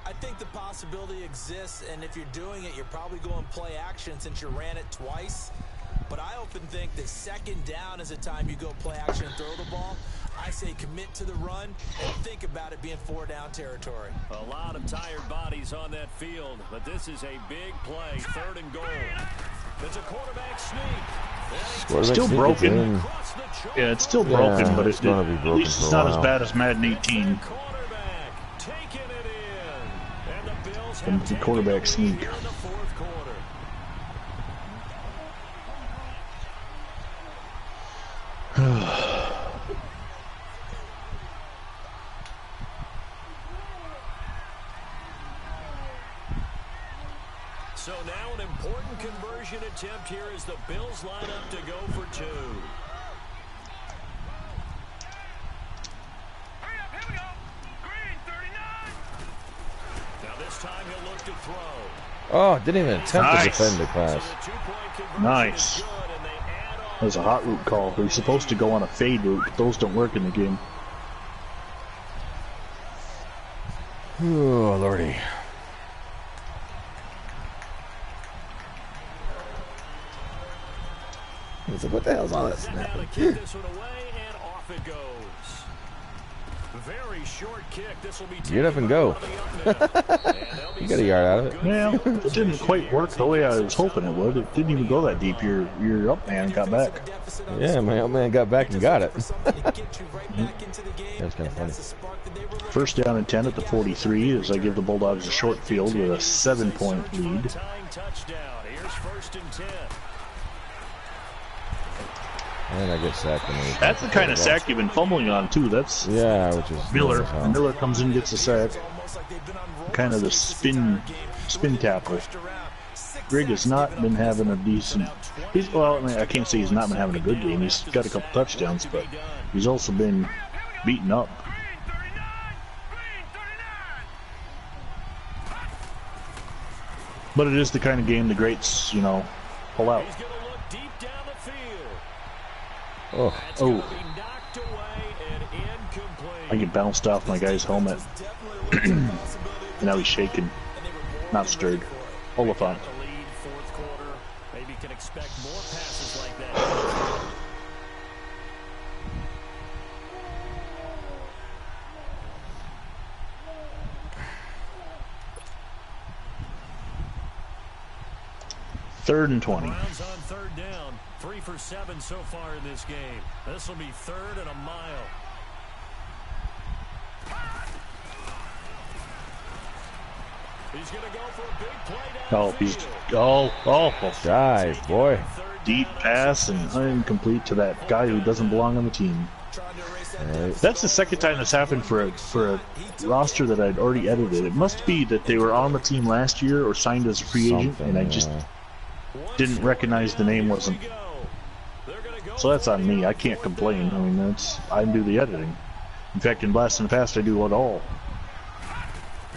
[SPEAKER 4] I think the possibility exists, and if you're doing it, you're probably going play action since you ran it twice. But I often think that 2nd down is a time you go play action and throw the ball. I say commit to the run and think about it being 4-down territory.
[SPEAKER 3] A lot of tired bodies on that field, but this is a big play. 3rd and goal. It's a quarterback sneak.
[SPEAKER 1] Still broken. Yeah, it's still broken, but at least it's not as bad as Madden 18. And the quarterback sneak.
[SPEAKER 3] So now an important conversion attempt here as the Bills line up to go for 2. Hurry up, here we go. Green 39. Now this time he'll look to throw.
[SPEAKER 2] Oh, didn't even attempt to defend the pass.
[SPEAKER 1] Nice. That was a hot route call. He's supposed to go on a fade route, but those don't work in the game.
[SPEAKER 2] Oh, lordy. He's like, what the hell's all this?
[SPEAKER 3] Now to kick this one away, and off it goes. Very short kick. This will be
[SPEAKER 2] Get up and go. You got a yard out of it.
[SPEAKER 1] Well, it didn't quite work the way I was hoping it would. It didn't even go that deep. Your up man got back.
[SPEAKER 2] Yeah, my up man got back and got it. That's kind of funny.
[SPEAKER 1] First down and 10 at the 43 as I give the Bulldogs a short field with a 7-point lead.
[SPEAKER 3] Here's first and 10.
[SPEAKER 2] And I get sacked.
[SPEAKER 1] That's the kind of sack you've been fumbling on too. That's
[SPEAKER 2] which is
[SPEAKER 1] Miller. And Miller comes in and gets a sack. Kind of the spin tackle. Grigg has not been having a decent. Well, I mean, I can't say he's not been having a good game. He's got a couple touchdowns, but he's also been beaten up. But it is the kind of game the greats, pull out. Oh. I get bounced off my guy's helmet. And now he's shaking. Not stirred. Oliphant.
[SPEAKER 3] Maybe can expect more passes like that.
[SPEAKER 1] Third and 20.
[SPEAKER 3] Browns on third down. 3 for 7 so far in this game. This will be 3rd and a mile. He's going to go for a big play down.
[SPEAKER 2] Dive, boy.
[SPEAKER 1] Deep pass and incomplete to that guy who doesn't belong on the team.
[SPEAKER 2] Right.
[SPEAKER 1] That's the second time that's happened for a roster that I'd already edited. It must be that they were on the team last year or signed as a free agent, and I just didn't recognize the name wasn't. So that's on me. I can't complain. I mean, I do the editing. In fact, in Blast and Fast, I do it all.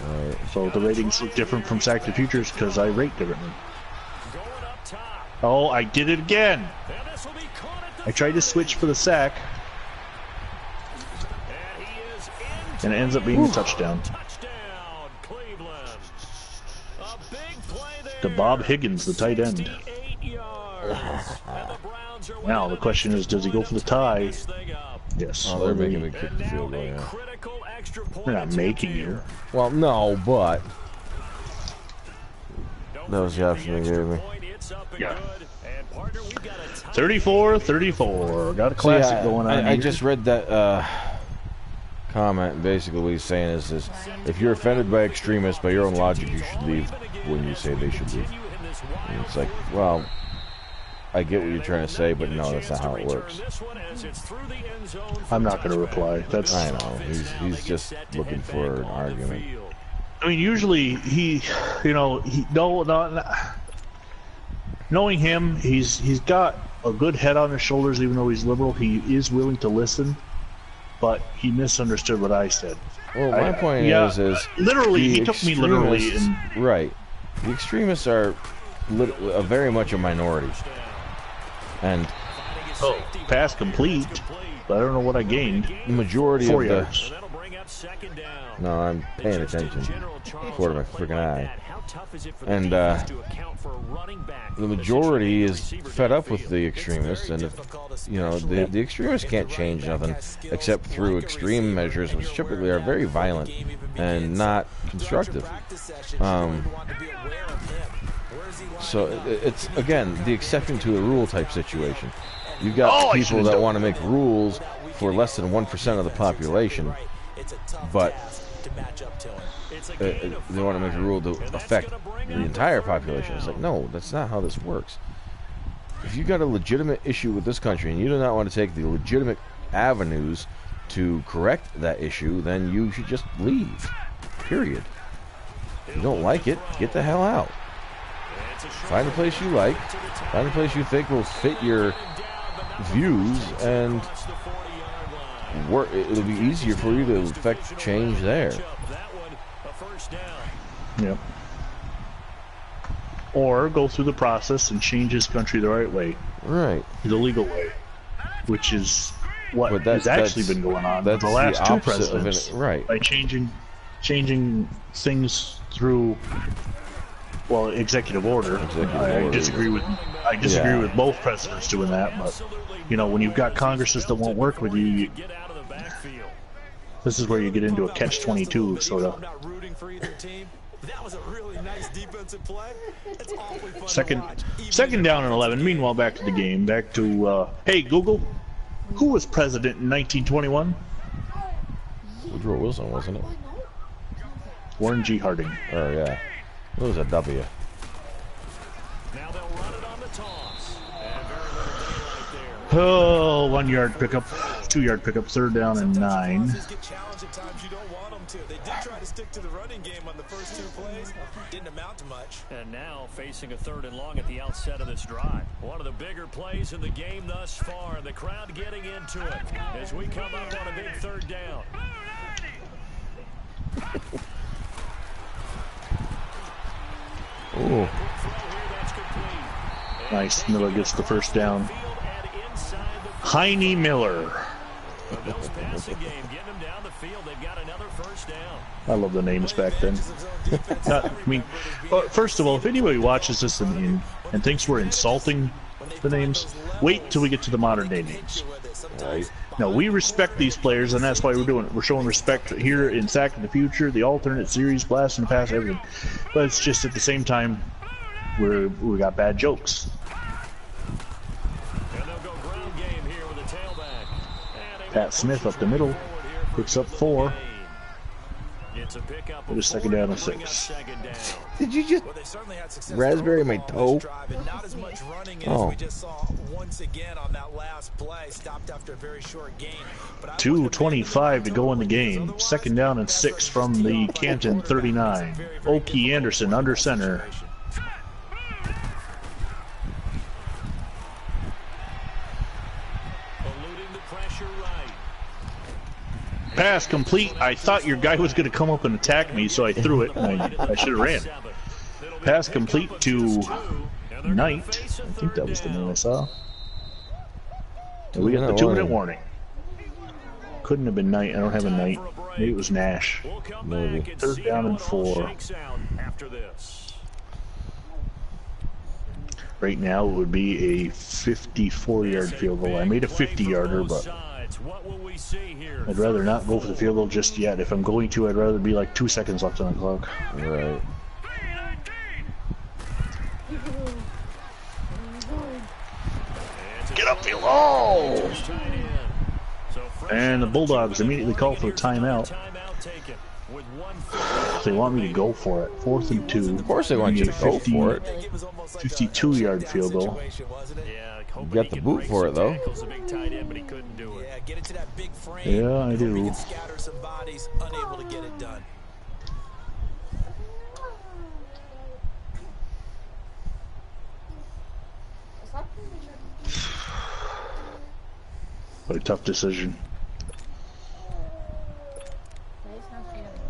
[SPEAKER 2] Right.
[SPEAKER 1] So the ratings look different from Sack to Futures because I rate differently. Oh, I did it again. I tried to switch for the sack, and it ends up being a touchdown. To Bob Higgins, the tight end. Now the question is, does he go for the tie? Yes.
[SPEAKER 2] Oh, they're making me kick the field goal, yeah.
[SPEAKER 1] They're not making you.
[SPEAKER 2] Well, no, but that was the option they gave me.
[SPEAKER 1] Yeah. 34-34. Got a classic going on.
[SPEAKER 2] I just read that comment, and basically what he's saying is if you're offended by extremists, by your own logic, you should leave when you say they should leave. And it's like, well, I get what you're trying to say, but no, that's not how it works.
[SPEAKER 1] I'm not going to reply. That's.
[SPEAKER 2] I know. He's just looking for an argument.
[SPEAKER 1] I mean, usually knowing him, he's got a good head on his shoulders. Even though he's liberal, he is willing to listen. But he misunderstood what I said.
[SPEAKER 2] Well, my point is
[SPEAKER 1] literally, he took me literally.
[SPEAKER 2] Right. The extremists are very much a minority. And
[SPEAKER 1] pass complete, but I don't know what I gained.
[SPEAKER 2] The majority
[SPEAKER 1] 4
[SPEAKER 2] of
[SPEAKER 1] yards.
[SPEAKER 2] No, I'm paying attention. For my freaking eye. And the majority is fed up with the extremists, and if the extremists can't change nothing except through extreme measures, which typically are very violent and not constructive. So it's, again, the exception to the rule type situation. You've got people that want to make rules for less than 1% of the population, but they want to make a rule to affect the entire population. It's like, no, that's not how this works. If you've got a legitimate issue with this country and you do not want to take the legitimate avenues to correct that issue, then you should just leave. Period. If you don't like it, get the hell out. Find a place you like, find a place you think will fit your views, and it'll be easier for you to effect change there.
[SPEAKER 1] Yep. Or go through the process and change his country the right way.
[SPEAKER 2] Right.
[SPEAKER 1] The legal way. Which is what has actually been going on for the last two presidents.
[SPEAKER 2] Right.
[SPEAKER 1] By changing things through, executive order. I disagree with both presidents doing that, but when you've got Congresses that won't work with you, This is where you get into a catch-22 sort of.
[SPEAKER 4] Not rooting for either team. That was a really nice defensive play. It's awfully fun
[SPEAKER 1] Second down and 11. Meanwhile, back to the game. Back to hey Google, who was president in 1921?
[SPEAKER 2] Woodrow Wilson, wasn't it?
[SPEAKER 1] Warren G. Harding.
[SPEAKER 2] Oh yeah, it was a W.
[SPEAKER 3] Now they'll run it on the toss. And very little daylight there.
[SPEAKER 1] Oh, 1 yard pickup, 2 yard pickup, third down and 9.
[SPEAKER 4] Get challenged at times you don't want them to. They did try to stick to the running game on the first 2 plays. Didn't amount to much.
[SPEAKER 3] And now facing a 3rd and long at the outset of this drive. One of the bigger plays in the game thus far. And the crowd getting into it as we come up on a big 3rd down.
[SPEAKER 2] Ooh.
[SPEAKER 1] Nice. Miller gets the first down. Heine Miller. I love the names back then. I mean, first of all, if anybody watches this and thinks we're insulting the names, wait till we get to the modern day names.
[SPEAKER 2] Right.
[SPEAKER 1] No, we respect these players, and that's why we're doing it. We're showing respect here in Sack in the Future, the alternate series, Blast in the Past, everything. But it's just at the same time, we got bad jokes. Pat Smith up the middle, picks up 4. With a second down and 6.
[SPEAKER 2] Did you just raspberry my toe?
[SPEAKER 4] Not as much running as we just saw once again on that last play. Stopped after a very short gain.
[SPEAKER 1] 2:25 to go in the game. Second down and 6 from the Canton 39. Okie Anderson under center. Pass complete. I thought your guy was going to come up and attack me, so I threw it, and I should have ran. Pass complete to Knight. I think that was the name I saw. And we got the 2-minute warning. Couldn't have been Knight. I don't have a Knight. Maybe it was Nash.
[SPEAKER 2] Maybe.
[SPEAKER 1] 3rd down and 4. Right now it would be a 54-yard field goal. I made a 50-yarder, but I'd rather not go for the field goal just yet. If I'm going to, I'd rather be like 2 seconds left on the clock.
[SPEAKER 2] Right.
[SPEAKER 1] Get upfield. Oh! And the Bulldogs immediately call for a timeout. They want me to go for it. 4th and 2.
[SPEAKER 2] Of course they want you to go for it.
[SPEAKER 1] 52-yard field goal.
[SPEAKER 2] You got the boot for it, though.
[SPEAKER 1] Yeah, I do. What a tough decision.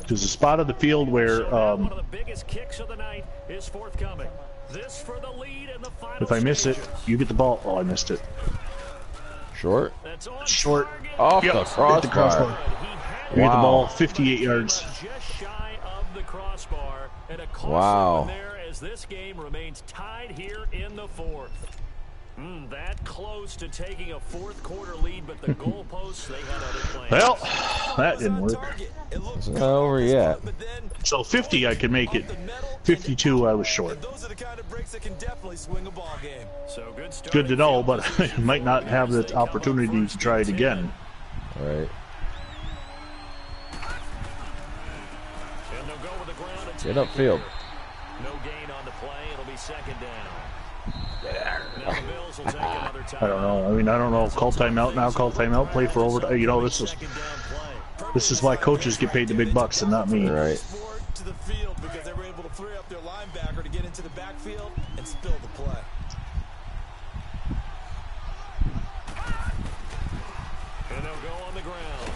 [SPEAKER 1] There's a spot of the field where
[SPEAKER 3] one of the biggest kicks of the night is forthcoming. This for the lead in the final.
[SPEAKER 1] If I miss it, you get the ball. Oh, I missed it.
[SPEAKER 2] Short.
[SPEAKER 1] Short.
[SPEAKER 2] Off
[SPEAKER 1] Yep,
[SPEAKER 2] the crossbar.
[SPEAKER 1] You get the ball 58 yards.
[SPEAKER 3] Just shy of the crossbar, and a costly
[SPEAKER 2] Wow.
[SPEAKER 3] one there as this game remains tied here in the 4th. That close to taking a 4th quarter lead, but the goalposts, they had other plans.
[SPEAKER 1] Well, that didn't work.
[SPEAKER 2] It's not over yet.
[SPEAKER 1] So 50, I could make it. 52, I was short.
[SPEAKER 4] Those are the kind of breaks that can definitely swing a ball game.
[SPEAKER 3] So
[SPEAKER 1] Good to know, but I might not have the opportunity to try it again.
[SPEAKER 2] All right.
[SPEAKER 3] And they'll go with the ground and
[SPEAKER 2] Get upfield.
[SPEAKER 3] no gain on the play. It'll be 2nd down. Now the Bills will take another time.
[SPEAKER 1] I don't know. I mean, I don't know. Call timeout now. Call timeout. Play for overtime. You know, this is why coaches get paid the big bucks and not me.
[SPEAKER 2] Right.
[SPEAKER 4] To the field because they were able to free up their linebacker to get into the backfield and spill the play.
[SPEAKER 3] And they'll go on the ground.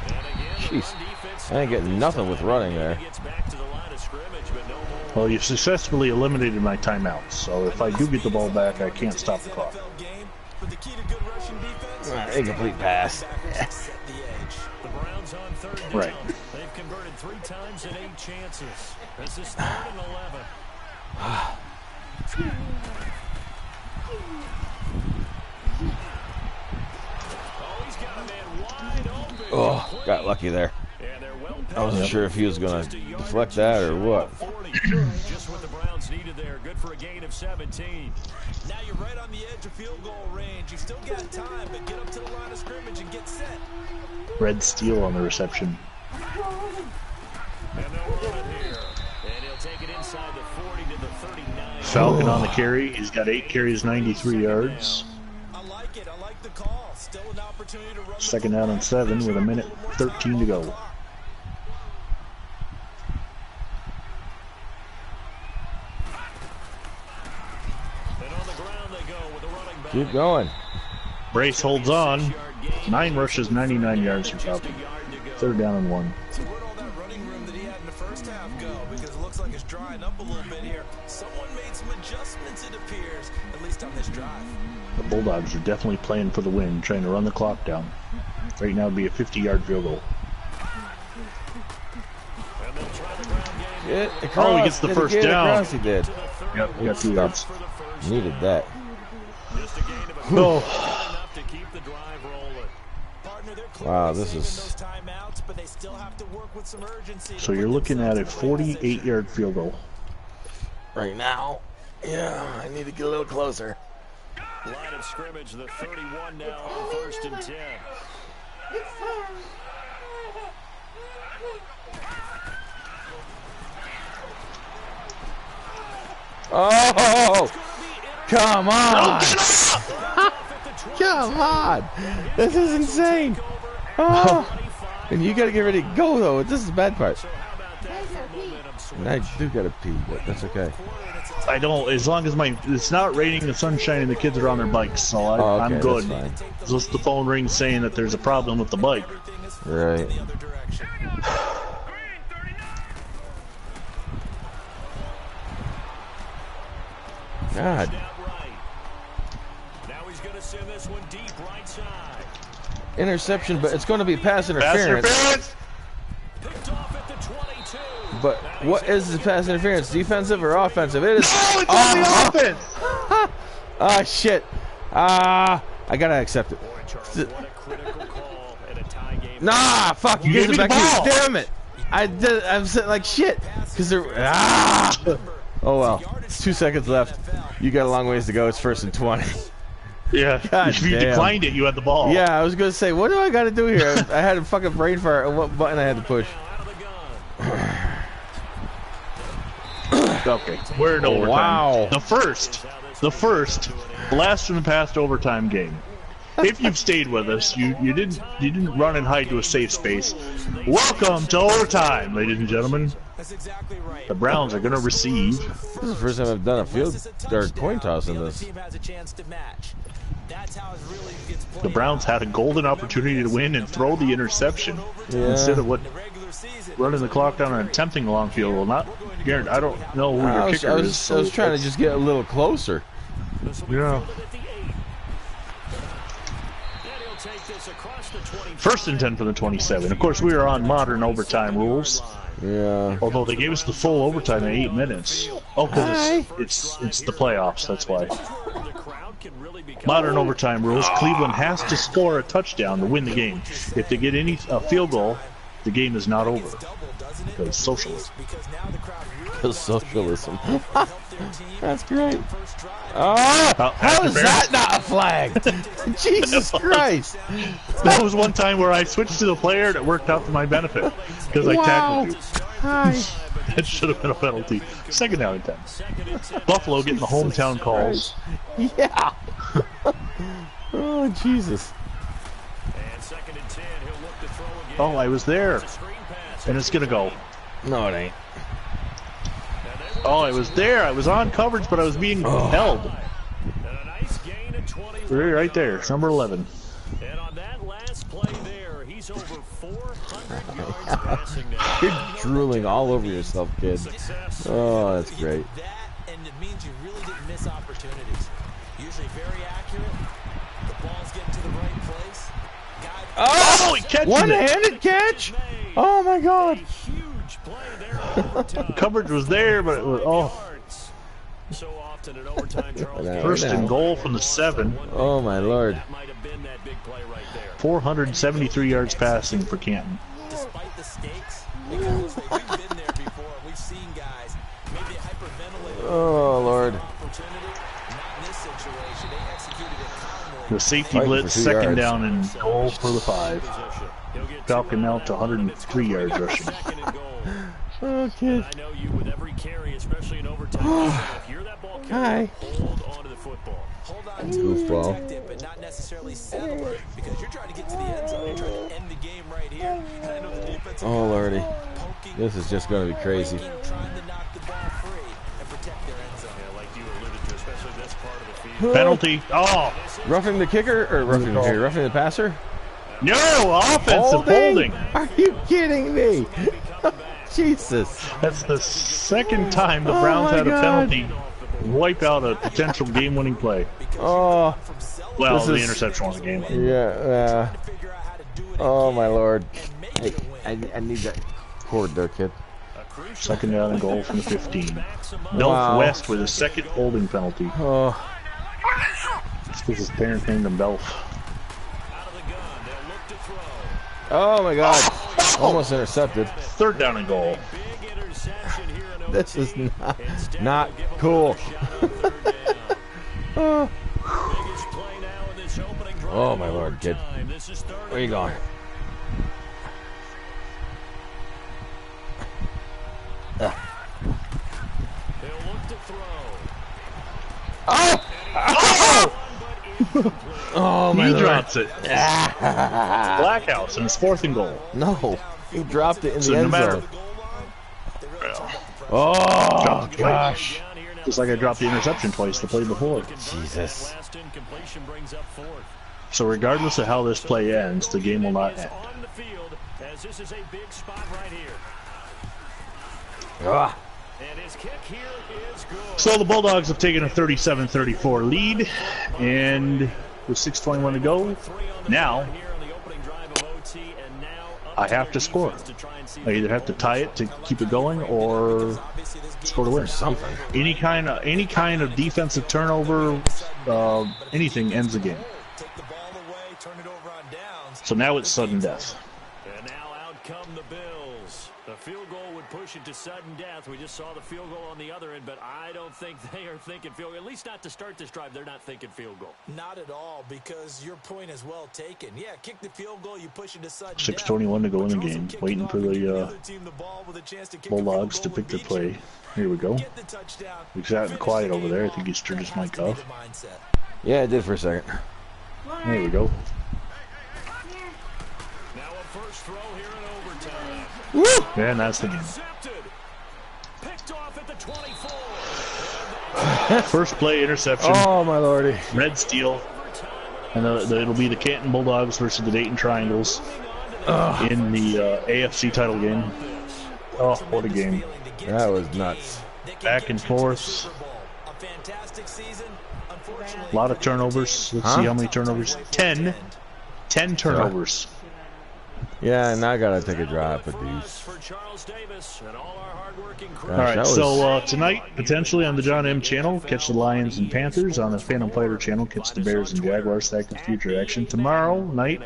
[SPEAKER 3] And again, the
[SPEAKER 2] Jeez.
[SPEAKER 3] run defense
[SPEAKER 2] I ain't getting nothing with running there.
[SPEAKER 3] gets back to the line of scrimmage, but no more.
[SPEAKER 1] Well, you've successfully eliminated my timeouts. So if I do get the ball back, I can't stop the clock.
[SPEAKER 4] But the key to good rushing defense,
[SPEAKER 2] Incomplete pass.
[SPEAKER 4] set the edge.
[SPEAKER 3] The Browns on 3rd down.
[SPEAKER 1] Right.
[SPEAKER 3] They've converted 3 times in 8 chances. This is 3rd and 11. Oh, he's got a man
[SPEAKER 2] Oh, got lucky there. I wasn't sure if he was going to deflect that or what.
[SPEAKER 3] Just what the Browns needed there. Good for a gain of 17.
[SPEAKER 4] Now you're right on the edge of field goal range. You still got time, but get up to the line of scrimmage and get set.
[SPEAKER 1] Red Steel on the reception.
[SPEAKER 3] And they'll run it here. And he'll take it inside the 40 to the 39.
[SPEAKER 1] Falcon on the carry. He's got 8 carries, 93 yards.
[SPEAKER 4] I like it. I like the call. Still an opportunity to run.
[SPEAKER 1] Second down and 7 with a minute 13 to go.
[SPEAKER 2] Keep going.
[SPEAKER 1] Brace holds on. 9 rushes, 99 yards for Falcon. Third down and 1.
[SPEAKER 4] So where'd all that running room that he had in the first half go? Because it looks like it's drying up a little bit here. Someone made some adjustments, it appears, at least on this drive.
[SPEAKER 1] The Bulldogs are definitely playing for the win, trying to run the clock down. Right now it'd be a 50-yard field goal.
[SPEAKER 2] Oh,
[SPEAKER 1] he gets the first down.
[SPEAKER 2] He did.
[SPEAKER 1] Yep, he got 2 yards.
[SPEAKER 2] Needed that.
[SPEAKER 1] Oh.
[SPEAKER 2] Wow, this is...
[SPEAKER 1] So you're looking at a 48-yard field goal.
[SPEAKER 2] Right now. Yeah, I need to get a little closer.
[SPEAKER 3] Line of scrimmage, the 31 now on 1st and 10.
[SPEAKER 2] Oh! Come on! Come on! This is insane! Oh! And you gotta get ready to go, though. This is the bad part. And I do gotta pee, but that's okay.
[SPEAKER 1] I don't, as long as it's not raining and sunshine and the kids are on their bikes, so I'm good. Just the phone rings saying that there's a problem with the bike.
[SPEAKER 2] Right. God.
[SPEAKER 3] Now he's going to send this one deep right side.
[SPEAKER 2] Interception, but it's going to be pass interference.
[SPEAKER 3] Picked off at the 22.
[SPEAKER 2] But what is the pass interference? Defensive or offensive? It is.
[SPEAKER 1] Oh, it's on the offense.
[SPEAKER 2] Ah, shit. I gotta accept it. Nah, fuck. You gives it back to you. Damn it. I'm sitting like shit because they're. Oh well. It's 2 seconds left. You got a long ways to go. It's 1st and 20.
[SPEAKER 1] Yeah.
[SPEAKER 2] God
[SPEAKER 1] if you
[SPEAKER 2] damn.
[SPEAKER 1] declined it, you had the ball.
[SPEAKER 2] Yeah, I was gonna say, what do I got to do here? I had a fucking brain fart on what button I had to push.
[SPEAKER 1] Okay, we're in overtime.
[SPEAKER 2] Wow.
[SPEAKER 1] The first blast from the past overtime game. If you've stayed with us, you didn't run and hide to a safe space. Welcome to overtime, ladies and gentlemen.
[SPEAKER 4] That's exactly right.
[SPEAKER 1] The Browns are going to receive.
[SPEAKER 2] This is the first time I've done a field or coin toss in this.
[SPEAKER 1] The Browns had a golden opportunity to win and throw the interception instead of running the clock down and attempting a long field goal. Not guaranteed. I don't know who your kicker is.
[SPEAKER 2] I was trying to just get a little closer.
[SPEAKER 1] Yeah. 1st and 10 for the 27. Of course, we are on modern overtime rules.
[SPEAKER 2] Yeah.
[SPEAKER 1] Although they gave us the full overtime in 8 minutes. Oh, because it's the playoffs. That's why. Modern overtime rules. Cleveland has to score a touchdown to win the game. If they get a field goal, the game is not over. Because socialism.
[SPEAKER 2] Because socialism. That's great. Oh, how is that not a flag? Jesus Christ.
[SPEAKER 1] That was one time where I switched to the player and it worked out to my benefit. Because I tackled you.
[SPEAKER 2] Hi.
[SPEAKER 1] It should have been a penalty. 2nd down and 10. Buffalo getting the hometown calls.
[SPEAKER 2] Yeah. Oh, Jesus.
[SPEAKER 1] Oh, I was there. And it's going to go.
[SPEAKER 2] No, it ain't.
[SPEAKER 1] Oh, I was there. I was on coverage, but I was being held. Right there. Number 11.
[SPEAKER 3] And on that last play there, he's over 400 yards passing now.
[SPEAKER 2] You're drooling all over yourself, kid. Oh, that's great.
[SPEAKER 4] That, and it means you really didn't miss opportunities. Usually very accurate. The ball's getting to the right place.
[SPEAKER 2] Oh,
[SPEAKER 1] he catches
[SPEAKER 2] one-handed catch? Oh, my God.
[SPEAKER 1] Coverage was there, but it was
[SPEAKER 3] So often in overtime, Charles,
[SPEAKER 1] 1st and goal from the 7.
[SPEAKER 2] Oh my Lord.
[SPEAKER 3] that might have been that big play right there.
[SPEAKER 1] 473 yards passing for Canton.
[SPEAKER 4] Despite the stakes, because we've been there before. We've seen guys maybe hyperventilate.
[SPEAKER 2] Oh, Lord.
[SPEAKER 4] Opportunity. Not in this situation. They executed it calmly.
[SPEAKER 1] The safety
[SPEAKER 2] Fighting
[SPEAKER 1] blitz,
[SPEAKER 2] for 2
[SPEAKER 1] second
[SPEAKER 2] yards.
[SPEAKER 1] down and goal for the 5. Falcon now to 103 yards rushing.
[SPEAKER 2] Oh, kid.
[SPEAKER 3] I know you with every carry, especially in overtime. If you're that ball carrier, hold on to the football.
[SPEAKER 4] Hold on to it, protect it, but not necessarily settle it, because you're trying to get to the end zone. You're trying to end the game right here. And I know the defensive
[SPEAKER 2] Oh, Lordy.
[SPEAKER 4] poking,
[SPEAKER 2] This is just going to be crazy.
[SPEAKER 4] trying to knock the ball free and protect their end zone.
[SPEAKER 3] Yeah, like you alluded to, especially this part of the field.
[SPEAKER 1] Penalty. Oh,
[SPEAKER 2] Roughing the kicker or roughing the passer?
[SPEAKER 1] no, offensive holding.
[SPEAKER 2] Are you kidding me? Jesus.
[SPEAKER 1] That's the second time the
[SPEAKER 2] Oh
[SPEAKER 1] Browns
[SPEAKER 2] my
[SPEAKER 1] had a
[SPEAKER 2] God.
[SPEAKER 1] penalty wipe out a potential game-winning play.
[SPEAKER 2] Oh,
[SPEAKER 1] Well,
[SPEAKER 2] This
[SPEAKER 1] the
[SPEAKER 2] is-
[SPEAKER 1] interception was a game.
[SPEAKER 2] yeah.
[SPEAKER 4] Figure out how to do it
[SPEAKER 2] Oh, my Lord.
[SPEAKER 4] and make it a win.
[SPEAKER 2] I need that cord there, kid.
[SPEAKER 1] Second down and goal from the 15. Northwest with a second holding penalty.
[SPEAKER 2] Oh,
[SPEAKER 1] This is Kingdom Belf.
[SPEAKER 2] oh my God. Almost intercepted.
[SPEAKER 1] Third down and goal.
[SPEAKER 2] This is not cool. Oh. Oh, my Lord, kid. Where you going? Oh, my
[SPEAKER 1] He
[SPEAKER 2] Lord.
[SPEAKER 1] drops it. Blackhouse, and it's 4th and goal.
[SPEAKER 2] No, he dropped it in
[SPEAKER 1] So
[SPEAKER 2] the
[SPEAKER 1] no
[SPEAKER 2] end
[SPEAKER 1] matter.
[SPEAKER 2] zone. Oh,
[SPEAKER 1] Dropped it twice.
[SPEAKER 2] gosh.
[SPEAKER 1] Just like I dropped the interception twice the play before.
[SPEAKER 2] Jesus.
[SPEAKER 1] So regardless of how this play ends, the game will not end.
[SPEAKER 3] On the field, as this is a big spot right here.
[SPEAKER 2] Ah.
[SPEAKER 3] And his kick here is good.
[SPEAKER 1] So the Bulldogs have taken a 37-34 lead, and with 6:21 to go, now I have to score. I either have to tie it to keep it going or score to win.
[SPEAKER 2] Something.
[SPEAKER 1] Any kind of defensive turnover, anything ends the game.
[SPEAKER 4] Take the ball away, turn it over on downs.
[SPEAKER 1] So now it's sudden death.
[SPEAKER 3] And now out come the Bills. The field goal would push it to sudden death. We just saw the field goal on the other end, but I don't think they are thinking field goal. At least not to start this drive. They're not thinking field goal.
[SPEAKER 4] Not at all, because your point is well taken. Yeah, kick the field goal, you push it to sudden
[SPEAKER 1] 6:21 to go in the game.
[SPEAKER 4] death.
[SPEAKER 1] Waiting for the Bulldogs to pick their play. Here we go. He's gotten quiet over there. I think he's turned his mic off.
[SPEAKER 2] Yeah, it did for a second.
[SPEAKER 1] There we go.
[SPEAKER 3] Now a first throw here in overtime.
[SPEAKER 2] Woo!
[SPEAKER 1] And that's the game.
[SPEAKER 3] Intercepted. Picked off at the 24.
[SPEAKER 1] First play interception.
[SPEAKER 2] Oh, my Lordy.
[SPEAKER 1] Red Steel. And it'll be the Canton Bulldogs versus the Dayton Triangles in the AFC title game. Oh, what a game.
[SPEAKER 2] That was nuts.
[SPEAKER 1] Back and forth. A lot of turnovers. Let's see how many turnovers. 10 turnovers.
[SPEAKER 2] Yeah, now I gotta take a drop at these.
[SPEAKER 3] For Charles Davis and all our hardworking crew.
[SPEAKER 1] All right,
[SPEAKER 2] that was-
[SPEAKER 1] so tonight, potentially on the John M channel, catch the Lions and Panthers. On the Phantom Fighter channel, catch the Bears and Jaguars. Stack of future action. Tomorrow night,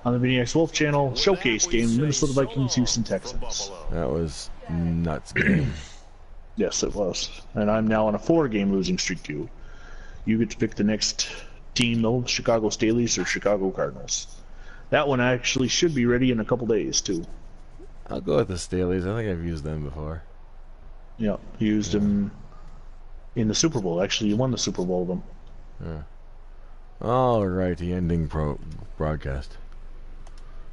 [SPEAKER 1] on the VNX Wolf channel, showcase game, Minnesota Vikings, Houston Texans.
[SPEAKER 2] That was nuts game.
[SPEAKER 1] Yes, it was. And I'm now on a 4-game losing streak too. You get to pick the next team, though, Chicago Staleys or Chicago Cardinals. That one actually should be ready in a couple days, too.
[SPEAKER 2] I'll go with the Staleys. I think I've used them before.
[SPEAKER 1] Yeah, you used them in the Super Bowl. Actually, you won the Super Bowl with them.
[SPEAKER 2] Yeah. All right, the ending broadcast.